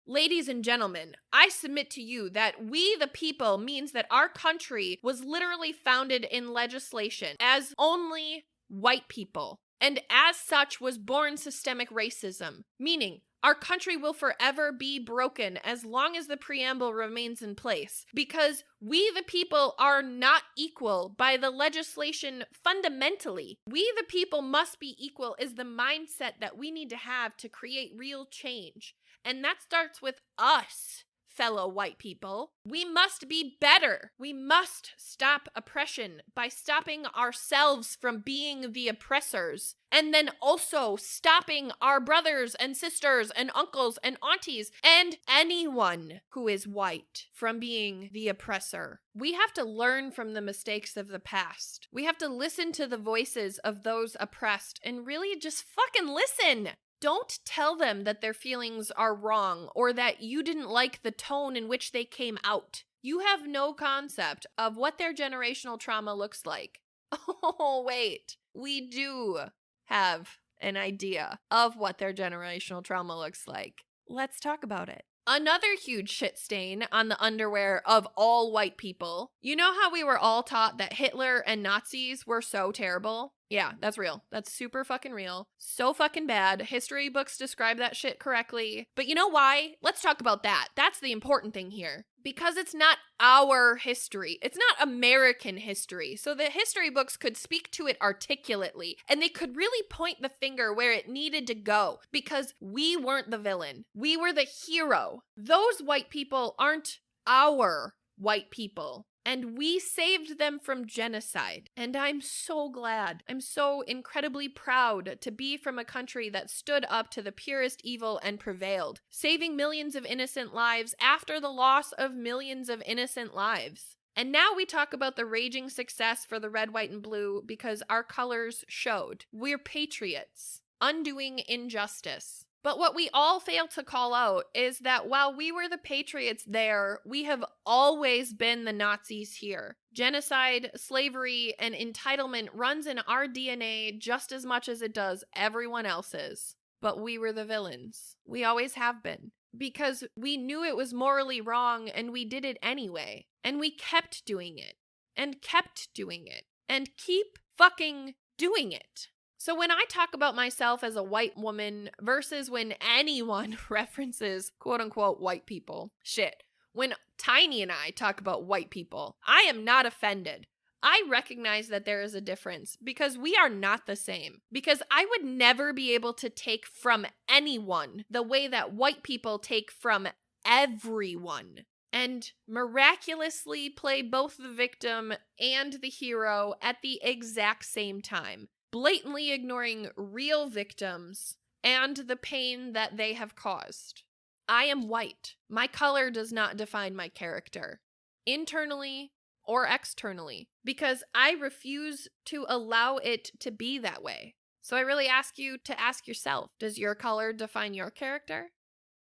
Ladies and gentlemen, I submit to you that we the people means that our country was literally founded in legislation as only white people, and as such was born systemic racism, meaning our country will forever be broken as long as the preamble remains in place, because we the people are not equal by the legislation fundamentally. We the people must be equal is the mindset that we need to have to create real change. And that starts with us, fellow white people. We must be better. We must stop oppression by stopping ourselves from being the oppressors, and then also stopping our brothers and sisters and uncles and aunties and anyone who is white from being the oppressor. We have to learn from the mistakes of the past. We have to listen to the voices of those oppressed and really just fucking listen. Don't tell them that their feelings are wrong or that you didn't like the tone in which they came out. You have no concept of what their generational trauma looks like. Oh, wait. We do have an idea of what their generational trauma looks like. Let's talk about it. Another huge shit stain on the underwear of all white people. You know how we were all taught that Hitler and Nazis were so terrible? Yeah, that's real. That's super fucking real. So fucking bad. History books describe that shit correctly. But you know why? Let's talk about that. That's the important thing here. Because it's not our history. It's not American history. So the history books could speak to it articulately, and they could really point the finger where it needed to go, because we weren't the villain. We were the hero. Those white people aren't our white people. And we saved them from genocide. And I'm so glad. I'm so incredibly proud to be from a country that stood up to the purest evil and prevailed, saving millions of innocent lives after the loss of millions of innocent lives. And now we talk about the raging success for the red, white, and blue because our colors showed. We're patriots, undoing injustice. But what we all fail to call out is that while we were the patriots there, we have always been the Nazis here. Genocide, slavery, and entitlement runs in our DNA just as much as it does everyone else's. But we were the villains. We always have been. Because we knew it was morally wrong and we did it anyway. And we kept doing it. And kept doing it. And keep fucking doing it. So when I talk about myself as a white woman versus when anyone references quote-unquote white people, shit, when Tiny and I talk about white people, I am not offended. I recognize that there is a difference because we are not the same. Because I would never be able to take from anyone the way that white people take from everyone. And miraculously play both the victim and the hero at the exact same time, blatantly ignoring real victims and the pain that they have caused. I am white. My color does not define my character, internally or externally, because I refuse to allow it to be that way. So I really ask you to ask yourself, does your color define your character?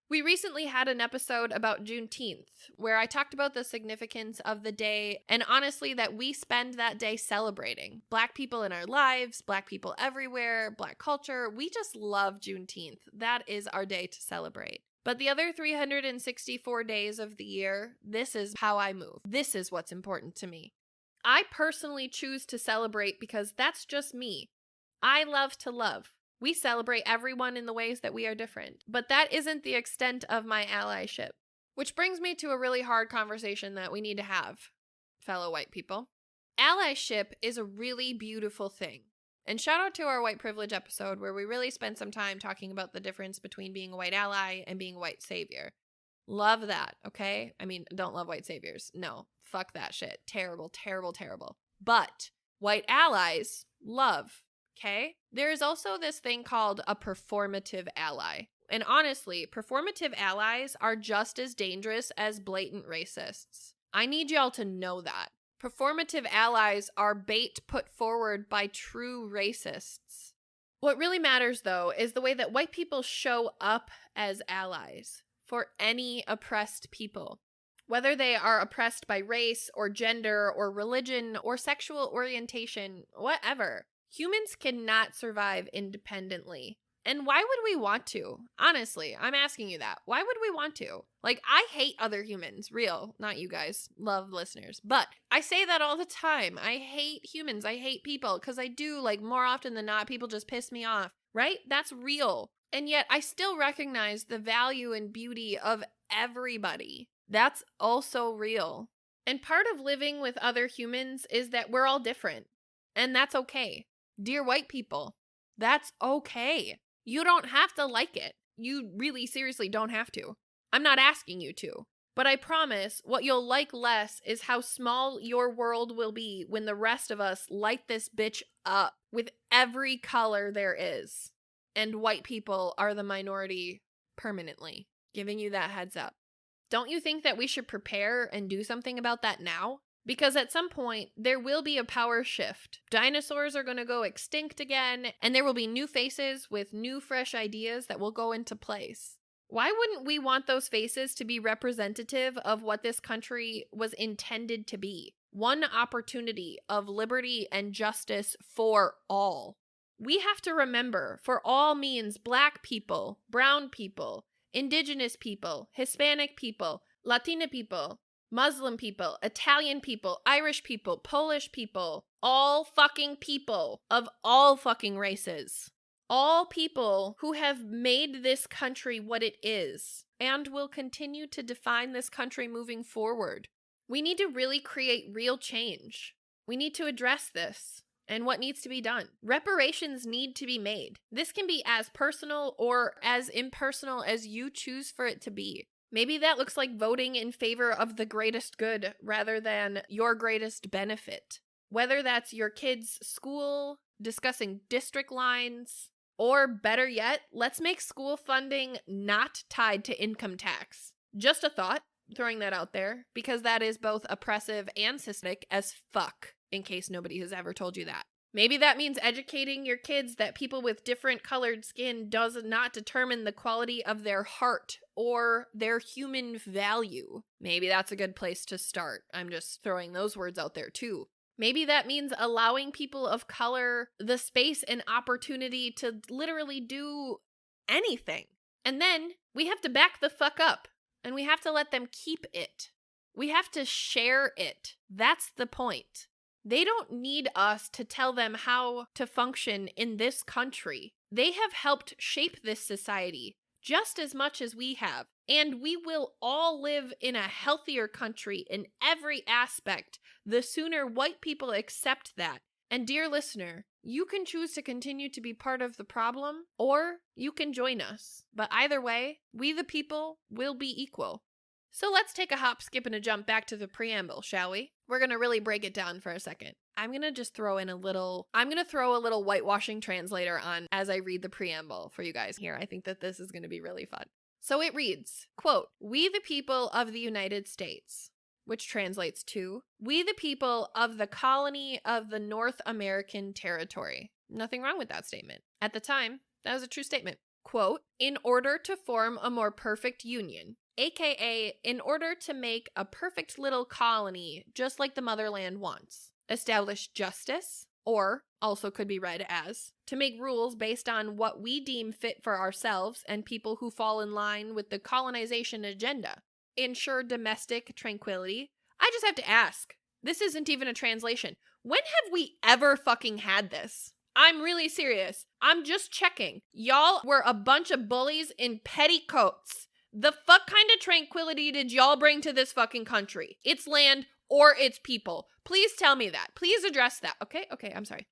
We recently had an episode about Juneteenth, where I talked about the significance of the day, and honestly that we spend that day celebrating. Black people in our lives, Black people everywhere, Black culture, we just love Juneteenth. That is our day to celebrate. But the other 364 days of the year, this is how I move. This is what's important to me. I personally choose to celebrate because that's just me. I love to love. We celebrate everyone in the ways that we are different, but that isn't the extent of my allyship. Which brings me to a really hard conversation that we need to have, fellow white people. Allyship is a really beautiful thing. And shout out to our white privilege episode where we really spent some time talking about the difference between being a white ally and being a white savior. Love that, okay? I mean, don't love white saviors. No, fuck that shit. Terrible, terrible, terrible. But white allies, love. Okay? There is also this thing called a performative ally. And honestly, performative allies are just as dangerous as blatant racists. I need y'all to know that. Performative allies are bait put forward by true racists. What really matters, though, is the way that white people show up as allies for any oppressed people. Whether they are oppressed by race or gender or religion or sexual orientation, whatever. Humans cannot survive independently. And why would we want to? Honestly, I'm asking you that. Why would we want to? Like, I hate other humans. Real. Not you guys. Love listeners. But I say that all the time. I hate humans. I hate people. Because I do, like, more often than not, people just piss me off. Right? That's real. And yet, I still recognize the value and beauty of everybody. That's also real. And part of living with other humans is that we're all different. And that's okay. Dear white people, that's okay. You don't have to like it. You really seriously don't have to. I'm not asking you to. But I promise what you'll like less is how small your world will be when the rest of us light this bitch up with every color there is. And white people are the minority permanently. Giving you that heads up. Don't you think that we should prepare and do something about that now? Because at some point, there will be a power shift. Dinosaurs are going to go extinct again, and there will be new faces with new, fresh ideas that will go into place. Why wouldn't we want those faces to be representative of what this country was intended to be? one opportunity of liberty and justice for all. We have to remember, for all means Black people, brown people, Indigenous people, Hispanic people, Latina people, Muslim people, Italian people, Irish people, Polish people, all fucking people of all fucking races. All people who have made this country what it is and will continue to define this country moving forward. We need to really create real change. We need to address this and what needs to be done. Reparations need to be made. This can be as personal or as impersonal as you choose for it to be. Maybe that looks like voting in favor of the greatest good rather than your greatest benefit. Whether that's your kid's school, discussing district lines, or better yet, let's make school funding not tied to income tax. Just a thought, throwing that out there, because that is both oppressive and systemic as fuck, in case nobody has ever told you that. Maybe that means educating your kids that people with different colored skin does not determine the quality of their heart or their human value. Maybe that's a good place to start. I'm just throwing those words out there too. Maybe that means allowing people of color the space and opportunity to literally do anything. And then we have to back the fuck up and we have to let them keep it. We have to share it. That's the point. They don't need us to tell them how to function in this country. They have helped shape this society just as much as we have. And we will all live in a healthier country in every aspect the sooner white people accept that. And dear listener, you can choose to continue to be part of the problem or you can join us. But either way, we the people will be equal. So let's take a hop, skip, and a jump back to the preamble, shall we? We're going to really break it down for a second. I'm going to just throw a little whitewashing translator on as I read the preamble for you guys here. I think that this is going to be really fun. So it reads, quote, "We the people of the United States," which translates to, "We the people of the colony of the North American Territory." Nothing wrong with that statement. At the time, that was a true statement. Quote, "In order to form a more perfect union, aka in order to make a perfect little colony just like the motherland wants. Establish justice," or also could be read as, "to make rules based on what we deem fit for ourselves and people who fall in line with the colonization agenda. Ensure domestic tranquility." I just have to ask, this isn't even a translation. When have we ever fucking had this? I'm really serious. I'm just checking. Y'all were a bunch of bullies in petticoats. The fuck kind of tranquility did y'all bring to this fucking country? Its land or its people? Please tell me that. Please address that. Okay, I'm sorry.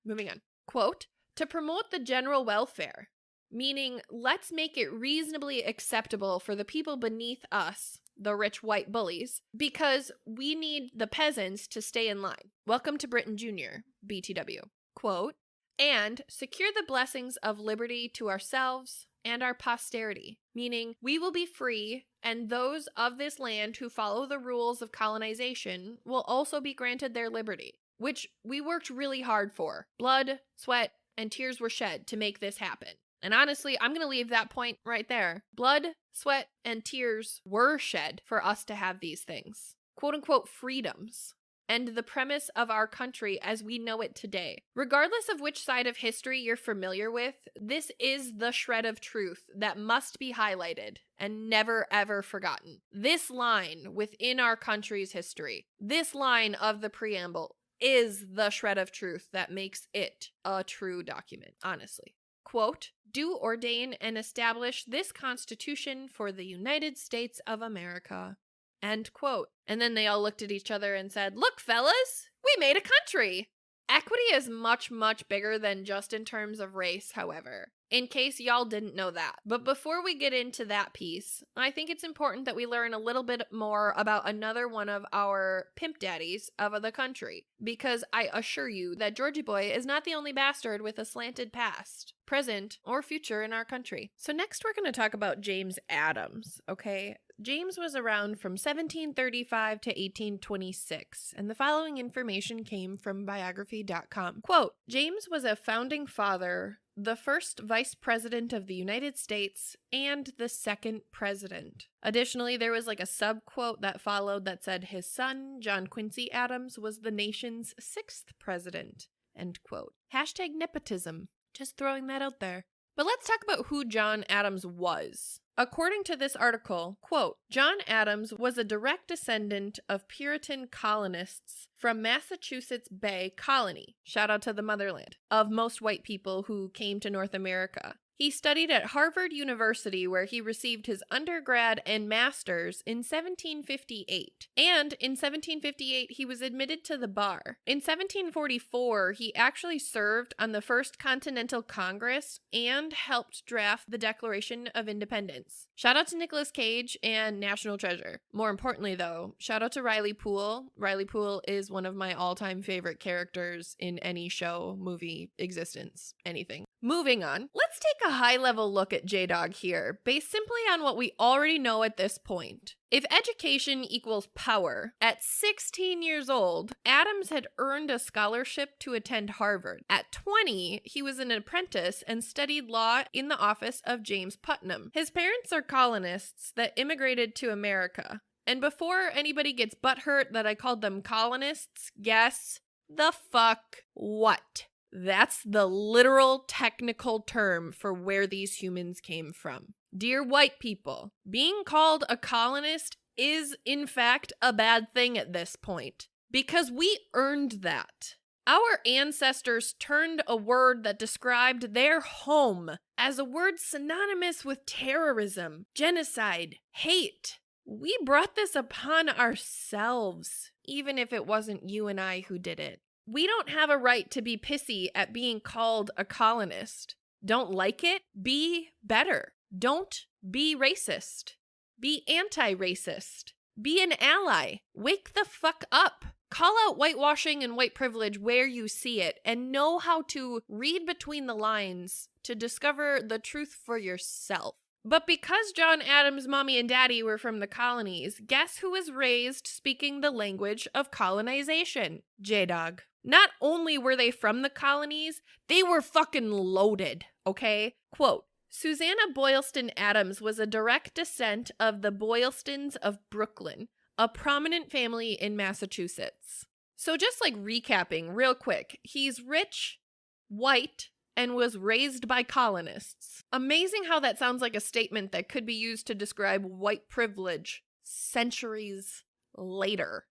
Moving on. Quote, "To promote the general welfare," meaning let's make it reasonably acceptable for the people beneath us, the rich white bullies, because we need the peasants to stay in line. Welcome to Britain Jr., BTW. Quote, "And secure the blessings of liberty to ourselves and our posterity," meaning we will be free and those of this land who follow the rules of colonization will also be granted their liberty, which we worked really hard for. Blood, sweat, and tears were shed to make this happen. And honestly, I'm going to leave that point right there. Blood, sweat, and tears were shed for us to have these things. Quote unquote freedoms. And the premise of our country as we know it today. Regardless of which side of history you're familiar with, this is the shred of truth that must be highlighted and never ever forgotten. This line within our country's history, this line of the preamble, is the shred of truth that makes it a true document, honestly. Quote, "Do ordain and establish this Constitution for the United States of America." End quote. And then they all looked at each other and said, "Look, fellas, we made a country." Equity is much, much bigger than just in terms of race, however, in case y'all didn't know that. But before we get into that piece, I think it's important that we learn a little bit more about another one of our pimp daddies of the country, because I assure you that Georgie Boy is not the only bastard with a slanted past, present, or future in our country. So next we're going to talk about James Adams, okay? James was around from 1735 to 1826, and the following information came from biography.com. Quote, "James was a founding father the first vice president of the United States, and the second president. Additionally, there was like a sub-quote that followed that said his son, John Quincy Adams, was the nation's sixth president, end quote. Hashtag nepotism. Just throwing that out there. But let's talk about who John Adams was. According to this article, quote, John Adams was a direct descendant of Puritan colonists from Massachusetts Bay Colony, shout out to the motherland, of most white people who came to North America. He studied at Harvard University, where he received his undergrad and master's in 1758. And in 1758, he was admitted to the bar. In 1744, he actually served on the First Continental Congress and helped draft the Declaration of Independence. Shout out to Nicolas Cage and National Treasure. More importantly, though, shout out to Riley Poole. Riley Poole is one of my all-time favorite characters in any show, movie, existence, anything. Moving on, let's take a high-level look at J-Dog here, based simply on what we already know at this point. If education equals power, at 16 years old, Adams had earned a scholarship to attend Harvard. At 20, he was an apprentice and studied law in the office of James Putnam. His parents are colonists that immigrated to America. And before anybody gets butthurt that I called them colonists, guess the fuck what? That's the literal technical term for where these humans came from. Dear white people, being called a colonist is in fact a bad thing at this point, because we earned that. Our ancestors turned a word that described their home as a word synonymous with terrorism, genocide, hate. We brought this upon ourselves, even if it wasn't you and I who did it. We don't have a right to be pissy at being called a colonist. Don't like it? Be better. Don't be racist. Be anti-racist. Be an ally. Wake the fuck up. Call out whitewashing and white privilege where you see it, and know how to read between the lines to discover the truth for yourself. But because John Adams' mommy and daddy were from the colonies, guess who was raised speaking the language of colonization? J-Dog. Not only were they from the colonies, they were fucking loaded, okay? Quote, Susanna Boylston Adams was a direct descent of the Boylstons of Brooklyn, a prominent family in Massachusetts. So just like recapping real quick, he's rich, white, and was raised by colonists. Amazing how that sounds like a statement that could be used to describe white privilege centuries later,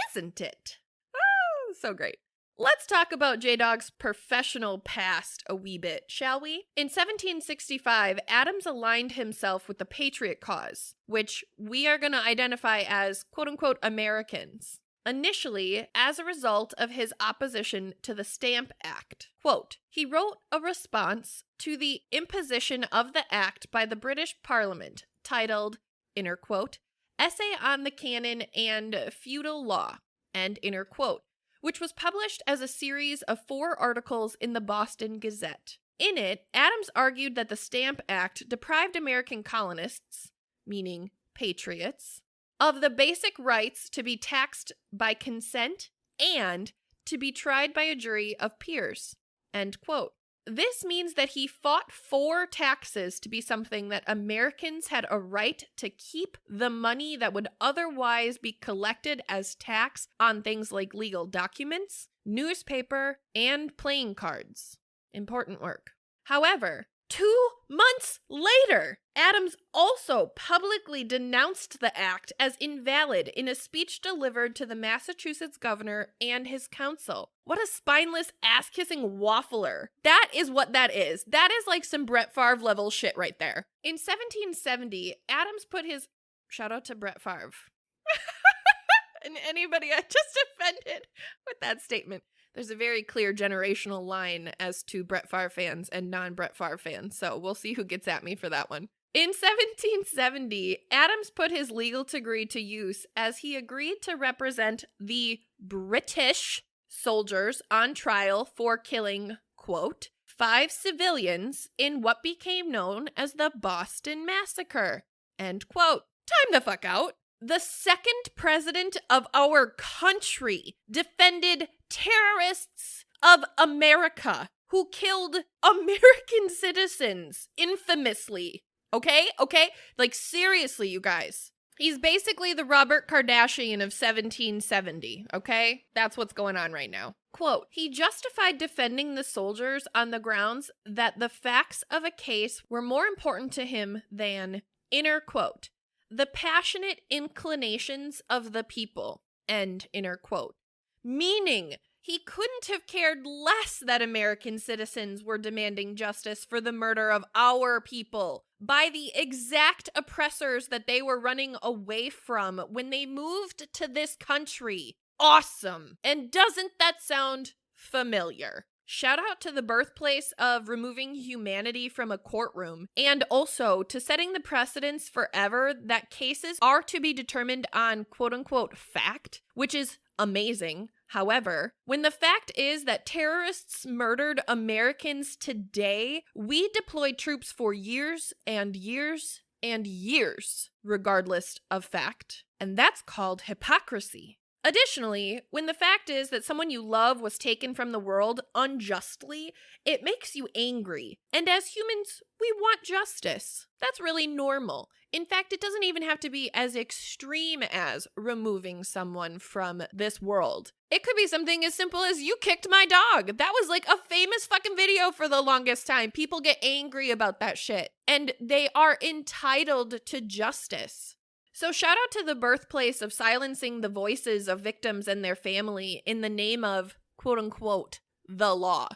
isn't it? Oh, so great. Let's talk about J-Dog's professional past a wee bit, shall we? In 1765, Adams aligned himself with the Patriot cause, which we are going to identify as quote-unquote Americans. Initially, as a result of his opposition to the Stamp Act. Quote, he wrote a response to the imposition of the act by the British Parliament, titled, inner quote, Essay on the Canon and Feudal Law, and inner quote, which was published as a series of 4 articles in the Boston Gazette. In it, Adams argued that the Stamp Act deprived American colonists, meaning patriots, of the basic rights to be taxed by consent and to be tried by a jury of peers. End quote. This means that he fought for taxes to be something that Americans had a right to keep the money that would otherwise be collected as tax on things like legal documents, newspaper, and playing cards. Important work. However, 2 months later, Adams also publicly denounced the act as invalid in a speech delivered to the Massachusetts governor and his council. What a spineless, ass-kissing waffler. That is what that is. That is like some Brett Favre level shit right there. In 1770, Adams put his... Shout out to Brett Favre. And anybody I just offended with that statement. There's a very clear generational line as to Brett Favre fans and non-Brett Favre fans, so we'll see who gets at me for that one. In 1770, Adams put his legal degree to use as he agreed to represent the British soldiers on trial for killing, quote, 5 civilians in what became known as the Boston Massacre, end quote. Time the fuck out. The second president of our country defended terrorists of America who killed American citizens infamously. Okay? Like, seriously, you guys. He's basically the Robert Kardashian of 1770, okay? That's what's going on right now. Quote, he justified defending the soldiers on the grounds that the facts of a case were more important to him than, inner quote, the passionate inclinations of the people, end inner quote. Meaning, he couldn't have cared less that American citizens were demanding justice for the murder of our people by the exact oppressors that they were running away from when they moved to this country. Awesome. And doesn't that sound familiar? Shout out to the birthplace of removing humanity from a courtroom, and also to setting the precedence forever that cases are to be determined on quote-unquote fact, which is amazing. However, when the fact is that terrorists murdered Americans today, we deployed troops for years and years and years, regardless of fact, and that's called hypocrisy. Additionally, when the fact is that someone you love was taken from the world unjustly, it makes you angry. And as humans, we want justice. That's really normal. In fact, it doesn't even have to be as extreme as removing someone from this world. It could be something as simple as you kicked my dog. That was like a famous fucking video for the longest time. People get angry about that shit. And they are entitled to justice. So shout out to the birthplace of silencing the voices of victims and their family in the name of, quote unquote, the law.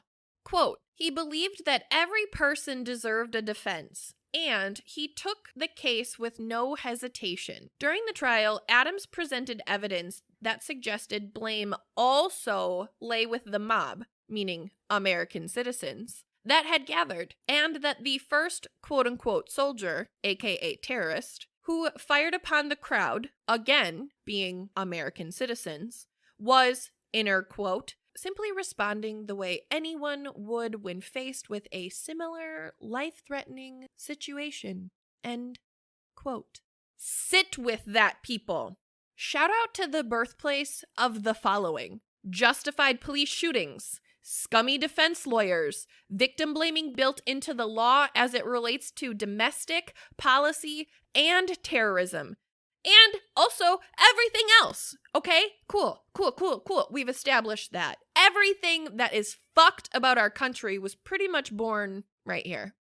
Quote, he believed that every person deserved a defense, and he took the case with no hesitation. During the trial, Adams presented evidence that suggested blame also lay with the mob, meaning American citizens, that had gathered, and that the first quote unquote soldier, aka terrorist, who fired upon the crowd, again being American citizens, was, inner quote, simply responding the way anyone would when faced with a similar life-threatening situation, end quote. Sit with that, people. Shout out to the birthplace of the following: justified police shootings, scummy defense lawyers, victim blaming built into the law as it relates to domestic, policy, and terrorism. And also everything else. Okay? Cool. We've established that. Everything that is fucked about our country was pretty much born right here.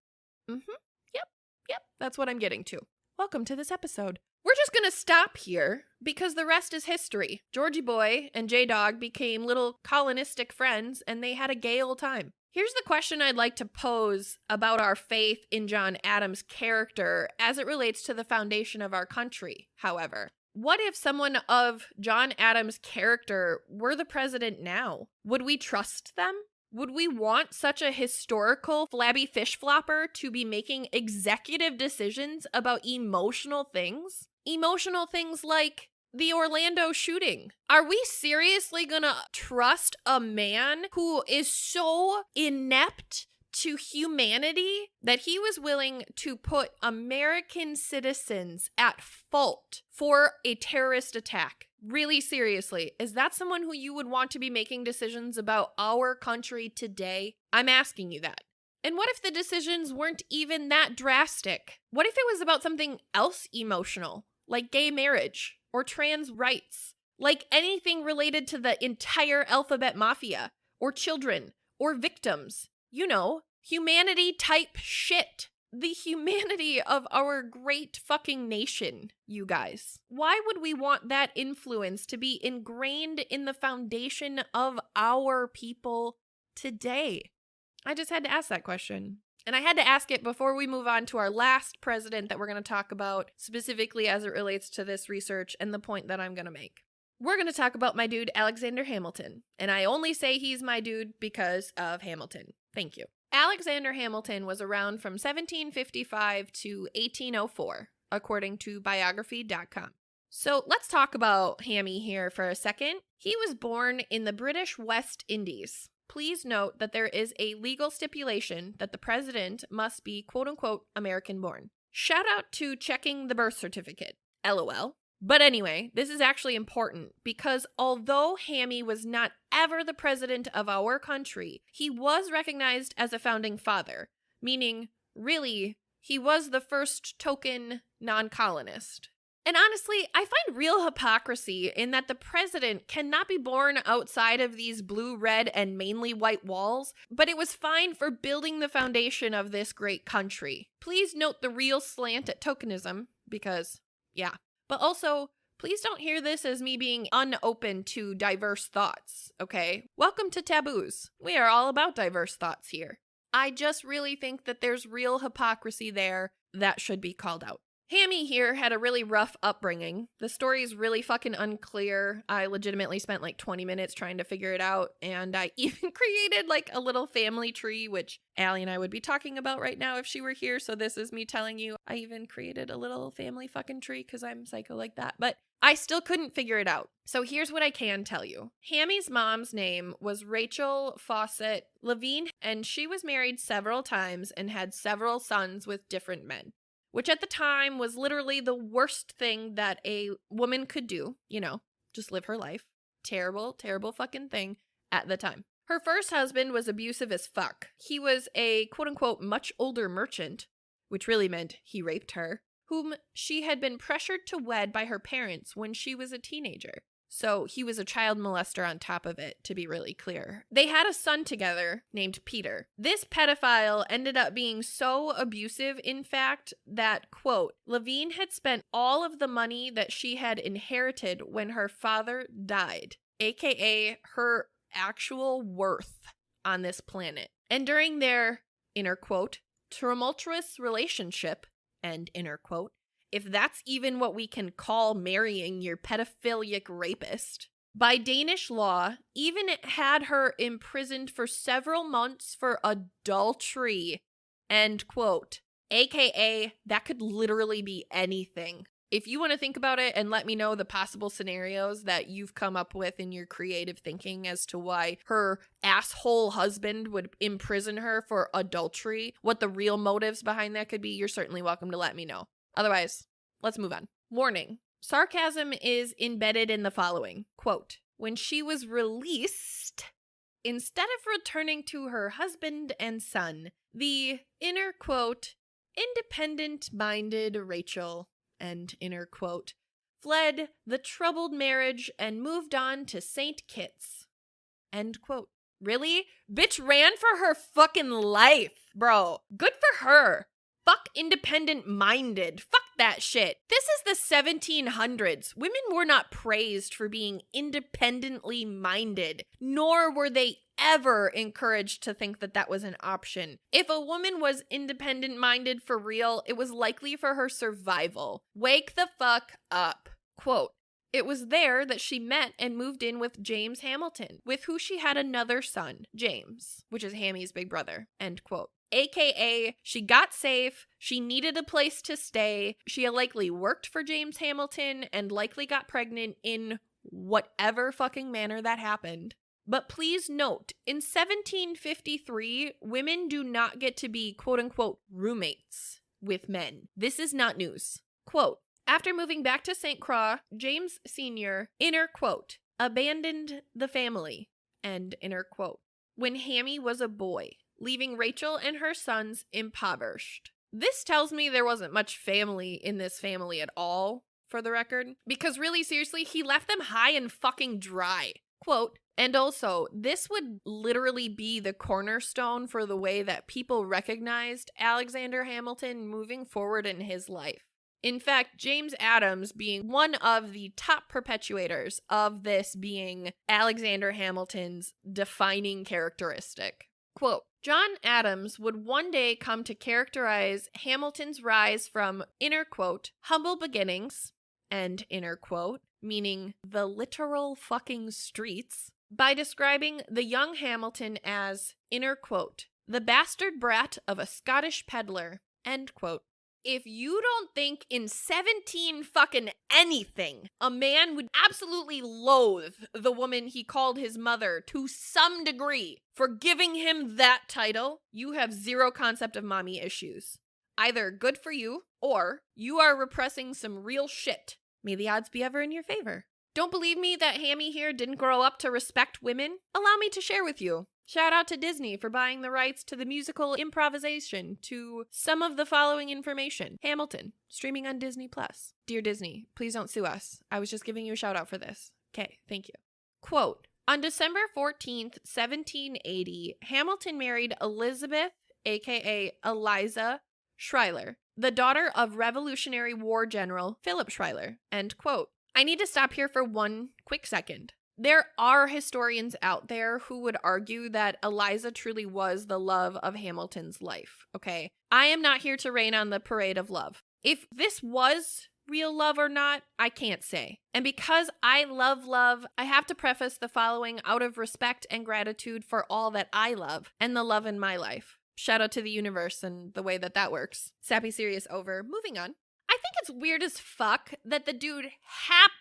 Yep. That's what I'm getting to. Welcome to this episode. We're just gonna stop here because the rest is history. Georgie Boy and J-Dog became little colonistic friends and they had a gay old time. Here's the question I'd like to pose about our faith in John Adams' character as it relates to the foundation of our country, however. What if someone of John Adams' character were the president now? Would we trust them? Would we want such a historical flabby fish flopper to be making executive decisions about emotional things? Emotional things like the Orlando shooting. Are we seriously gonna trust a man who is so inept to humanity that he was willing to put American citizens at fault for a terrorist attack? Really seriously, is that someone who you would want to be making decisions about our country today? I'm asking you that. And what if the decisions weren't even that drastic? What if it was about something else emotional, like gay marriage or trans rights, like anything related to the entire alphabet mafia or children or victims? You know, humanity type shit. The humanity of our great fucking nation, you guys. Why would we want that influence to be ingrained in the foundation of our people today? I just had to ask that question. And I had to ask it before we move on to our last president that we're going to talk about, specifically as it relates to this research and the point that I'm going to make. We're going to talk about my dude, Alexander Hamilton. And I only say he's my dude because of Hamilton. Thank you. Alexander Hamilton was around from 1755 to 1804, according to biography.com. So let's talk about Hammy here for a second. He was born in the British West Indies. Please note that there is a legal stipulation that the president must be quote-unquote American-born. Shout out to checking the birth certificate. LOL. But anyway, this is actually important because although Hammy was not ever the president of our country, he was recognized as a founding father, meaning, really, he was the first token non-colonist. And honestly, I find real hypocrisy in that the president cannot be born outside of these blue, red, and mainly white walls, but it was fine for building the foundation of this great country. Please note the real slant at tokenism, because, yeah. But also, please don't hear this as me being unopen to diverse thoughts, okay? Welcome to Taboos. We are all about diverse thoughts here. I just really think that there's real hypocrisy there that should be called out. Hammy here had a really rough upbringing. The story is really fucking unclear. I legitimately spent like 20 minutes trying to figure it out, and I even created like a little family tree, which Allie and I would be talking about right now if she were here, so this is me telling you I even created a little family fucking tree because I'm psycho like that, but I still couldn't figure it out. So here's what I can tell you. Hammy's mom's name was Rachel Fawcett Levine, and she was married several times and had several sons with different men, which at the time was literally the worst thing that a woman could do, just live her life. Terrible, terrible fucking thing at the time. Her first husband was abusive as fuck. He was a quote-unquote much older merchant, which really meant he raped her, whom she had been pressured to wed by her parents when she was a teenager. So he was a child molester on top of it, to be really clear. They had a son together named Peter. This pedophile ended up being so abusive, in fact, that, quote, Levine had spent all of the money that she had inherited when her father died, aka her actual worth on this planet. And during their, inner quote, tumultuous relationship, end inner quote, if that's even what we can call marrying your pedophilic rapist. By Danish law, even it had her imprisoned for several months for adultery, end quote. AKA, that could literally be anything. If you want to think about it and let me know the possible scenarios that you've come up with in your creative thinking as to why her asshole husband would imprison her for adultery, what the real motives behind that could be, you're certainly welcome to let me know. Otherwise, let's move on. Warning. Sarcasm is embedded in the following. Quote, when she was released, instead of returning to her husband and son, the, inner quote, independent-minded Rachel, end inner quote, fled the troubled marriage and moved on to St. Kitts, end quote. Really? Bitch ran for her fucking life, bro. Good for her. Fuck independent-minded. Fuck that shit. This is the 1700s. Women were not praised for being independently minded, nor were they ever encouraged to think that that was an option. If a woman was independent-minded for real, it was likely for her survival. Wake the fuck up. Quote, it was there that she met and moved in with James Hamilton, with who she had another son, James, which is Hammy's big brother, end quote. AKA, she got safe, she needed a place to stay, she likely worked for James Hamilton and likely got pregnant in whatever fucking manner that happened. But please note, in 1753, women do not get to be quote-unquote roommates with men. This is not news. Quote, after moving back to St. Croix, James Sr., inner quote, abandoned the family, end inner quote, when Hammy was a boy, leaving Rachel and her sons impoverished. This tells me there wasn't much family in this family at all, for the record, because really, seriously, he left them high and fucking dry. Quote, and also, this would literally be the cornerstone for the way that people recognized Alexander Hamilton moving forward in his life. In fact, James Adams being one of the top perpetuators of this being Alexander Hamilton's defining characteristic. Quote, John Adams would one day come to characterize Hamilton's rise from, inner quote, humble beginnings, end inner quote, meaning the literal fucking streets, by describing the young Hamilton as, inner quote, the bastard brat of a Scottish peddler, end quote. If you don't think in 17 fucking anything, a man would absolutely loathe the woman he called his mother to some degree for giving him that title, you have zero concept of mommy issues. Either good for you, or you are repressing some real shit May the odds be ever in your favor. Don't believe me that Hammy here didn't grow up to respect women? Allow me to share with you. Shout out to Disney for buying the rights to the musical improvisation to some of the following information. Hamilton, streaming on Disney+. Dear Disney, please don't sue us. I was just giving you a shout out for this. Okay, thank you. Quote, on December 14th, 1780, Hamilton married Elizabeth, aka Eliza Schuyler, the daughter of Revolutionary War General Philip Schuyler. End quote. I need to stop here for one quick second. There are historians out there who would argue that Eliza truly was the love of Hamilton's life, okay? I am not here to rain on the parade of love. If this was real love or not, I can't say. And because I love love, I have to preface the following out of respect and gratitude for all that I love and the love in my life. Shout out to the universe and the way that that works. Sappy serious over. Moving on. I think it's weird as fuck that the dude happened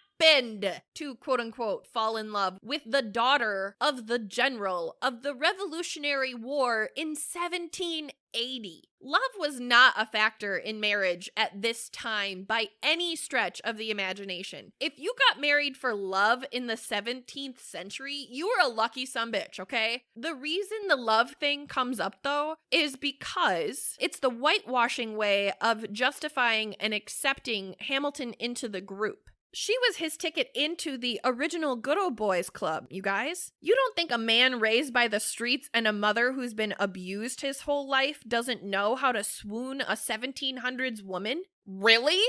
to quote unquote fall in love with the daughter of the general of the Revolutionary War in 1780. Love was not a factor in marriage at this time by any stretch of the imagination. If you got married for love in the 17th century, you were a lucky sumbitch, okay? The reason the love thing comes up, though, is because it's the whitewashing way of justifying and accepting Hamilton into the group. She was his ticket into the original Good Old Boys Club, you guys. You don't think a man raised by the streets and a mother who's been abused his whole life doesn't know how to swoon a 1700s woman? Really?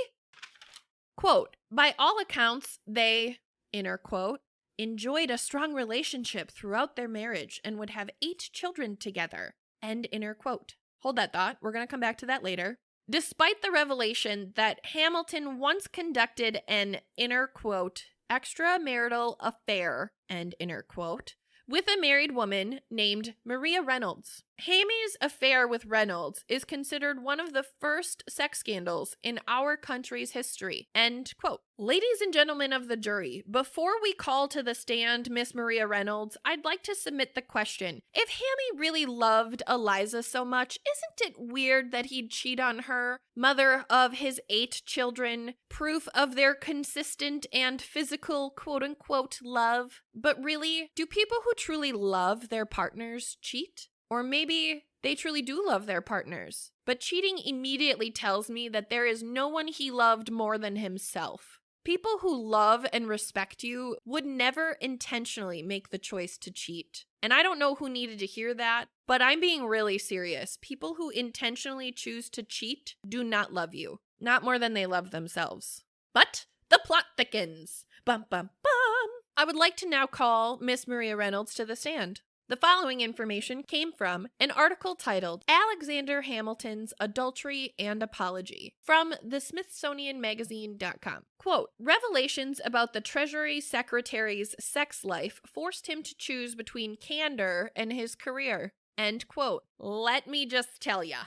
Quote, by all accounts, they, inner quote, enjoyed a strong relationship throughout their marriage and would have 8 children together. End inner quote. Hold that thought. We're going to come back to that later. Despite the revelation that Hamilton once conducted an, inner quote, extramarital affair, end inner quote, with a married woman named Maria Reynolds. Hammy's affair with Reynolds is considered one of the first sex scandals in our country's history. End quote. Ladies and gentlemen of the jury, before we call to the stand Miss Maria Reynolds, I'd like to submit the question. If Hammy really loved Eliza so much, isn't it weird that he'd cheat on her, mother of his 8 children, proof of their consistent and physical quote-unquote love? But really, do people who truly love their partners cheat? Or maybe they truly do love their partners, but cheating immediately tells me that there is no one he loved more than himself. People who love and respect you would never intentionally make the choice to cheat. And I don't know who needed to hear that, but I'm being really serious. People who intentionally choose to cheat do not love you, not more than they love themselves. But the plot thickens. Bum, bum, bum. I would like to now call Miss Maria Reynolds to the stand. The following information came from an article titled Alexander Hamilton's Adultery and Apology from the Smithsonianmagazine.com. Quote, revelations about the Treasury Secretary's sex life forced him to choose between candor and his career. End quote. Let me tell ya,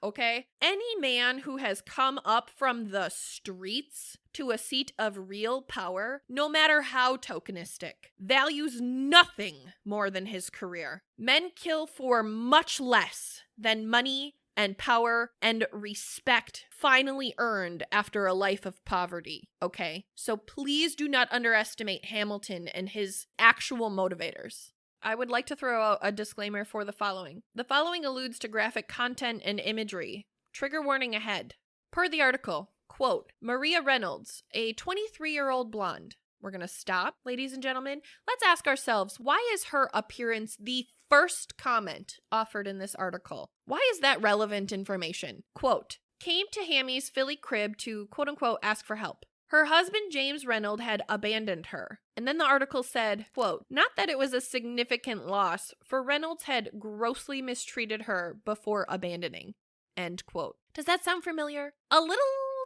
okay? Any man who has come up from the streets to a seat of real power, no matter how tokenistic, values nothing more than his career. Men kill for much less than money and power and respect finally earned after a life of poverty, okay? So please do not underestimate Hamilton and his actual motivators. I would like to throw out a disclaimer for the following. The following alludes to graphic content and imagery. Trigger warning ahead. Per the article, quote, Maria Reynolds, a 23-year-old blonde. We're going to stop, ladies and gentlemen. Let's ask ourselves, why is her appearance the first comment offered in this article? Why is that relevant information? Quote, came to Hammy's Philly crib to, quote-unquote, ask for help. Her husband, James Reynolds, had abandoned her. And then the article said, quote, not that it was a significant loss, for Reynolds had grossly mistreated her before abandoning. End quote. Does that sound familiar? A little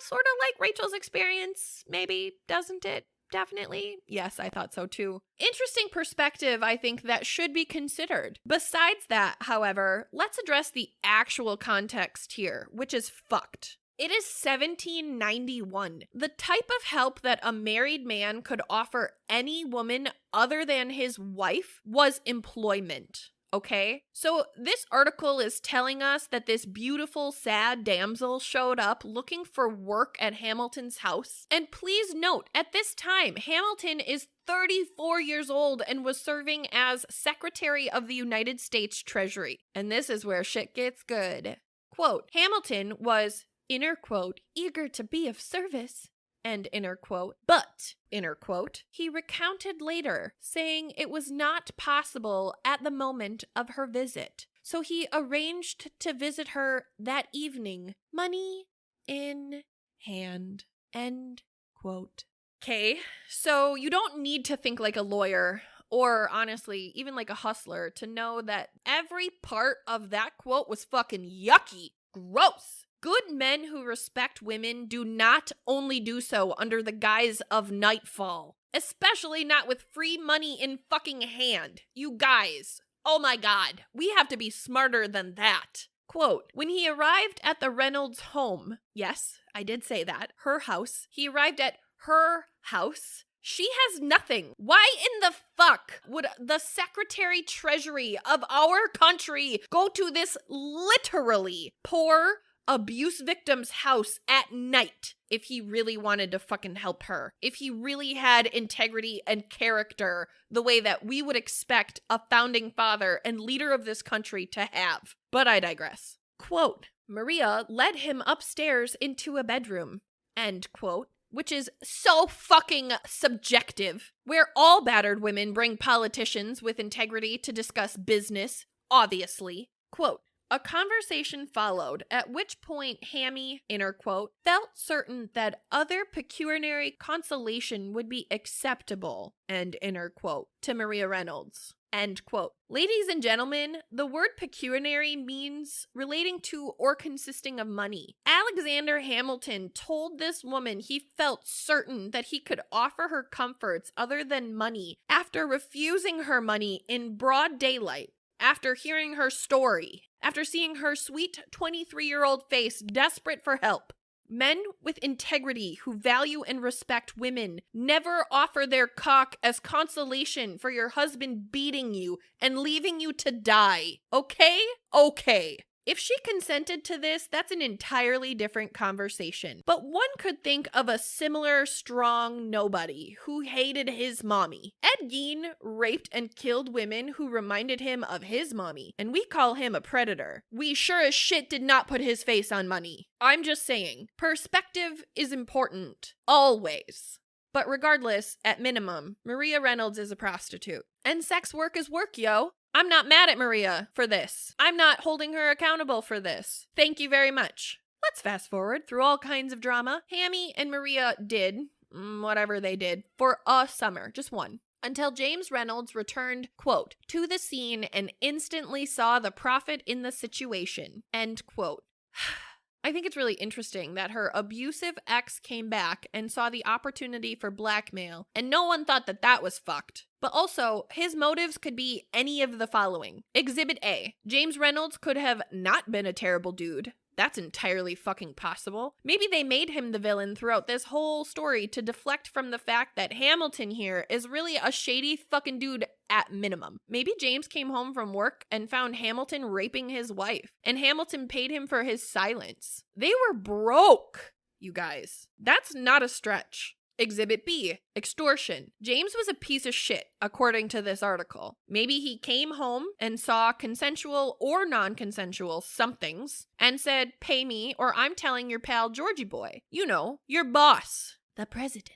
sort of like Rachel's experience, maybe, doesn't it? Definitely. Yes, I thought so too. Interesting perspective, I think, that should be considered. Besides that, however, let's address the actual context here, which is fucked. It is 1791. The type of help that a married man could offer any woman other than his wife was employment. okay? So this article is telling us that this beautiful, sad damsel showed up looking for work at Hamilton's house. And please note, at this time, Hamilton is 34 years old and was serving as Secretary of the United States Treasury. And this is where shit gets good. Quote, Hamilton was, inner quote, eager to be of service, end inner quote, but, inner quote, he recounted later, saying it was not possible at the moment of her visit. So he arranged to visit her that evening, money in hand, end quote. Okay, so you don't need to think like a lawyer, or honestly, even like a hustler, to know that every part of that quote was fucking yucky, gross. Good men who respect women do not only do so under the guise of nightfall, especially not with free money in fucking hand. You guys, oh my god, we have to be smarter than that. Quote, when he arrived at the Reynolds home, yes, I did say that, her house, he arrived at her house. She has nothing. Why in the fuck would the Secretary Treasury of our country go to this literally poor abuse victim's house at night if he really wanted to fucking help her? If he really had integrity and character the way that we would expect a founding father and leader of this country to have. But I digress. Quote, Maria led him upstairs into a bedroom, end quote, which is so fucking subjective, where all battered women bring politicians with integrity to discuss business, obviously. Quote, a conversation followed, at which point Hammy, inner quote, felt certain that other pecuniary consolation would be acceptable, end inner quote, to Maria Reynolds, end quote. Ladies and gentlemen, the word pecuniary means relating to or consisting of money. Alexander Hamilton told this woman he felt certain that he could offer her comforts other than money after refusing her money in broad daylight, after hearing her story, after seeing her sweet 23-year-old face desperate for help. Men with integrity who value and respect women never offer their cock as consolation for your husband beating you and leaving you to die. Okay? Okay. If she consented to this, that's an entirely different conversation. But one could think of a similar strong nobody who hated his mommy. Ed Gein raped and killed women who reminded him of his mommy, and we call him a predator. We sure as shit did not put his face on money. I'm just saying, perspective is important. Always. But regardless, at minimum, Maria Reynolds is a prostitute. And sex work is work, yo. I'm not mad at Maria for this. I'm not holding her accountable for this. Thank you very much. Let's fast forward through all kinds of drama. Hammy and Maria did whatever they did for a summer, just one, until James Reynolds returned, quote, to the scene and instantly saw the profit in the situation, end quote. I think it's really interesting that her abusive ex came back and saw the opportunity for blackmail, and no one thought that that was fucked. But also, his motives could be any of the following. Exhibit A. James Reynolds could have not been a terrible dude. That's entirely fucking possible. Maybe they made him the villain throughout this whole story to deflect from the fact that Hamilton here is really a shady fucking dude at minimum. Maybe James came home from work and found Hamilton raping his wife, and Hamilton paid him for his silence. They were broke, you guys. That's not a stretch. Exhibit B, extortion. James was a piece of shit, according to this article. Maybe he came home and saw consensual or non-consensual somethings and said, pay me or I'm telling your pal Georgie boy. You know, your boss, the president.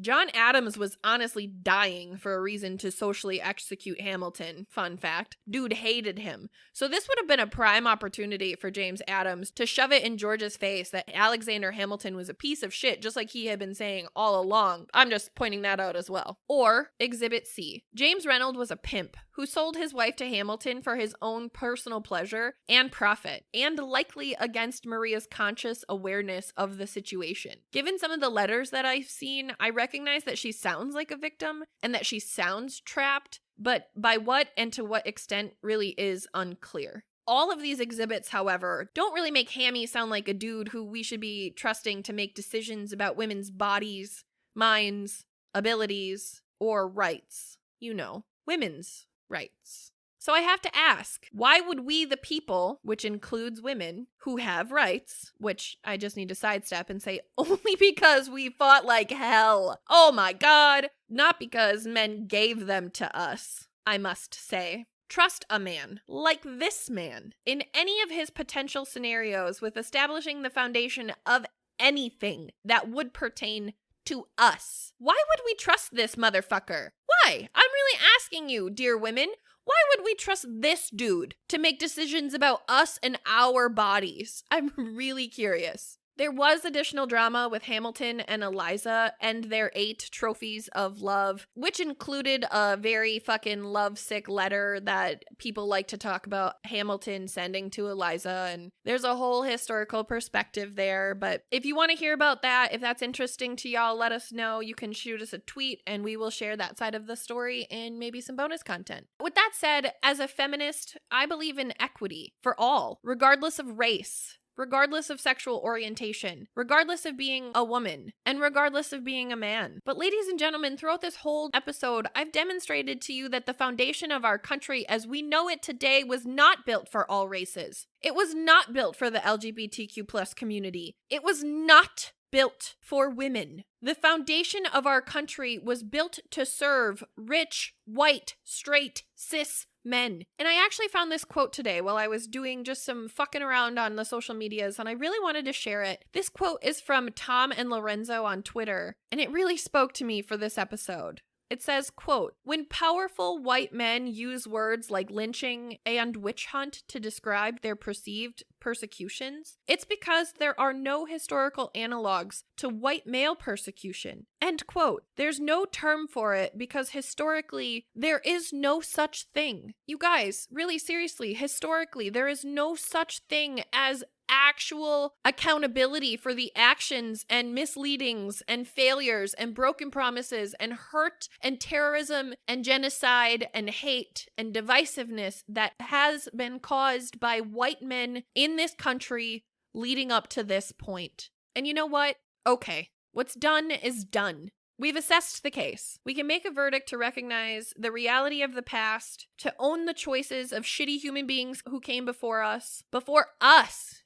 John Adams was honestly dying for a reason to socially execute Hamilton. Fun fact. Dude hated him. So this would have been a prime opportunity for James Adams to shove it in George's face that Alexander Hamilton was a piece of shit, just like he had been saying all along. I'm just pointing that out as well. Or Exhibit C. James Reynolds was a pimp who sold his wife to Hamilton for his own personal pleasure and profit, and likely against Maria's conscious awareness of the situation. Given some of the letters that I've seen, I recognize that she sounds like a victim and that she sounds trapped, but by what and to what extent really is unclear. All of these exhibits, however, don't really make Hammy sound like a dude who we should be trusting to make decisions about women's bodies, minds, abilities, or rights. You know, women's rights. So I have to ask, why would we the people, which includes women, who have rights, which I just need to sidestep and say only because we fought like hell. Oh my God. Not because men gave them to us, I must say. Trust a man, like this man, in any of his potential scenarios with establishing the foundation of anything that would pertain to us. Why would we trust this motherfucker? Why? I'm really asking you, dear women. Why would we trust this dude to make decisions about us and our bodies? I'm really curious. There was additional drama with Hamilton and Eliza and their 8 trophies of love, which included a very fucking lovesick letter that people like to talk about Hamilton sending to Eliza, and there's a whole historical perspective there. But if you want to hear about that, if that's interesting to y'all, let us know. You can shoot us a tweet and we will share that side of the story and maybe some bonus content. With that said, as a feminist, I believe in equity for all, regardless of race, regardless of sexual orientation, regardless of being a woman, and regardless of being a man. But ladies and gentlemen, throughout this whole episode, I've demonstrated to you that the foundation of our country as we know it today was not built for all races. It was not built for the LGBTQ plus community. It was not built for women. The foundation of our country was built to serve rich, white, straight, cis men. And I actually found this quote today while I was doing just some fucking around on the social medias, and I really wanted to share it. This quote is from Tom and Lorenzo on Twitter, and it really spoke to me for this episode. It says, quote, "When powerful white men use words like lynching and witch hunt to describe their perceived persecutions, it's because there are no historical analogs to white male persecution." End quote. There's no term for it because historically, there is no such thing. You guys, really seriously, historically, there is no such thing as actual accountability for the actions and misleadings and failures and broken promises and hurt and terrorism and genocide and hate and divisiveness that has been caused by white men in this country leading up to this point. And you know what? Okay, what's done is done. We've assessed the case. We can make a verdict to recognize the reality of the past, to own the choices of shitty human beings who came before us,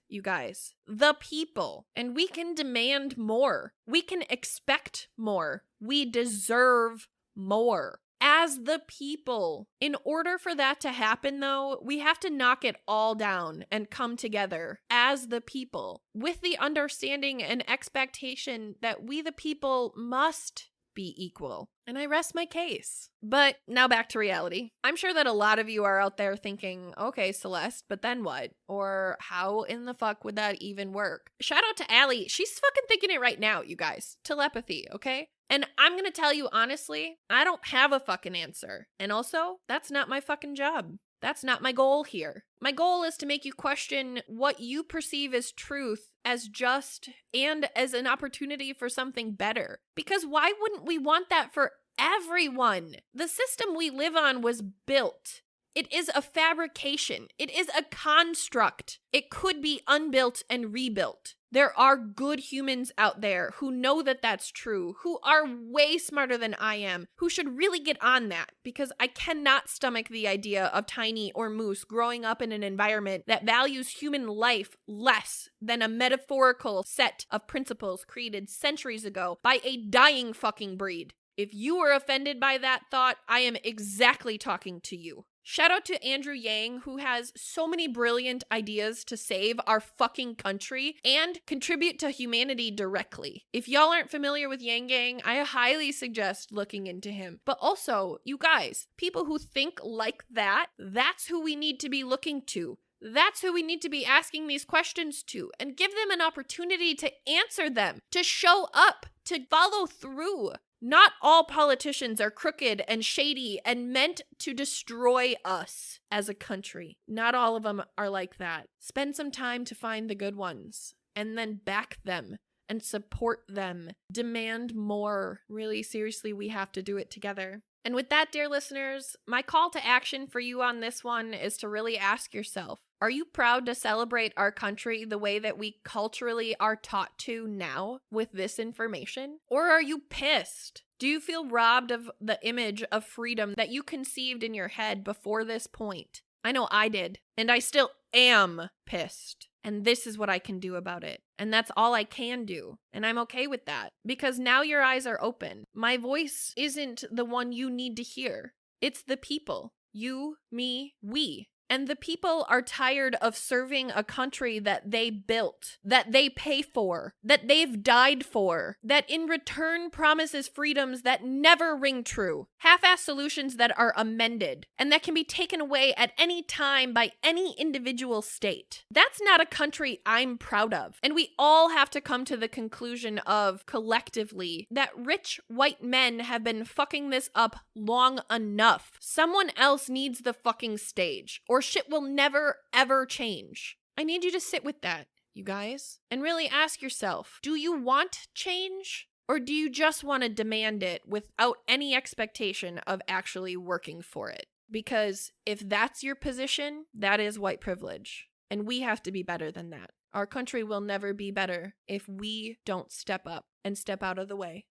you guys, the people. And we can demand more. We can expect more. We deserve more. As the people. In order for that to happen, though, we have to knock it all down and come together as the people with the understanding and expectation that we, the people, must be equal. And I rest my case. But now back to reality. I'm sure that a lot of you are out there thinking, okay, Celeste, but then what? Or how in the fuck would that even work? Shout out to Allie. She's fucking thinking it right now, you guys. Telepathy, okay? And I'm gonna tell you honestly, I don't have a fucking answer. And also, that's not my fucking job. That's not my goal here. My goal is to make you question what you perceive as truth, as just, and as an opportunity for something better. Because why wouldn't we want that for everyone? The system we live on was built. It is a fabrication. It is a construct. It could be unbuilt and rebuilt. There are good humans out there who know that that's true, who are way smarter than I am, who should really get on that, because I cannot stomach the idea of Tiny or Moose growing up in an environment that values human life less than a metaphorical set of principles created centuries ago by a dying fucking breed. If you are offended by that thought, I am exactly talking to you. Shout out to Andrew Yang, who has so many brilliant ideas to save our fucking country and contribute to humanity directly. If y'all aren't familiar with Yang Gang, I highly suggest looking into him. But also, you guys, people who think like that, that's who we need to be looking to. That's who we need to be asking these questions to, and give them an opportunity to answer them, to show up, to follow through. Not all politicians are crooked and shady and meant to destroy us as a country. Not all of them are like that. Spend some time to find the good ones and then back them and support them. Demand more. Really, seriously, we have to do it together. And with that, dear listeners, my call to action for you on this one is to really ask yourself, Are you proud to celebrate our country the way that we culturally are taught to now with this information? Or are you pissed? Do you feel robbed of the image of freedom that you conceived in your head before this point? I know I did, and I still am pissed. And this is what I can do about it. And that's all I can do. And I'm okay with that because now your eyes are open. My voice isn't the one you need to hear. It's the people. You, me, we. And the people are tired of serving a country that they built, that they pay for, that they've died for, that in return promises freedoms that never ring true, half-assed solutions that are amended, and that can be taken away at any time by any individual state. That's not a country I'm proud of. And we all have to come to the conclusion of, collectively, that rich white men have been fucking this up long enough. Someone else needs the fucking stage, or shit will never, ever change. I need you to sit with that, you guys, and really ask yourself, do you want change? Or do you just want to demand it without any expectation of actually working for it? Because if that's your position, that is white privilege. And we have to be better than that. Our country will never be better if we don't step up and step out of the way.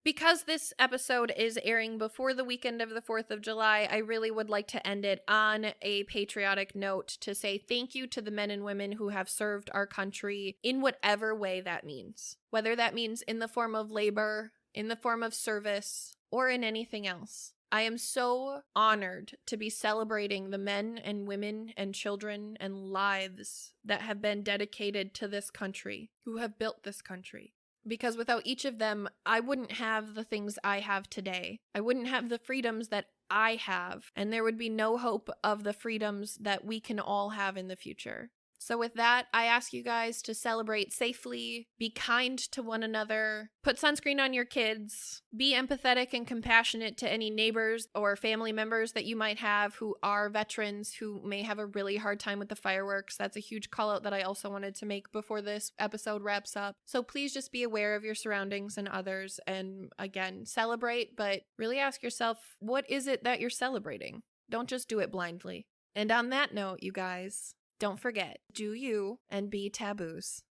Because this episode is airing before the weekend of the 4th of July, I really would like to end it on a patriotic note to say thank you to the men and women who have served our country in whatever way that means. Whether that means in the form of labor, in the form of service, or in anything else. I am so honored to be celebrating the men and women and children and lives that have been dedicated to this country, who have built this country. Because without each of them, I wouldn't have the things I have today. I wouldn't have the freedoms that I have, and there would be no hope of the freedoms that we can all have in the future. So with that, I ask you guys to celebrate safely, be kind to one another, put sunscreen on your kids, be empathetic and compassionate to any neighbors or family members that you might have who are veterans who may have a really hard time with the fireworks. That's a huge call out that I also wanted to make before this episode wraps up. So please just be aware of your surroundings and others, and again, celebrate, but really ask yourself, what is it that you're celebrating? Don't just do it blindly. And on that note, you guys, don't forget, do you and be taboos.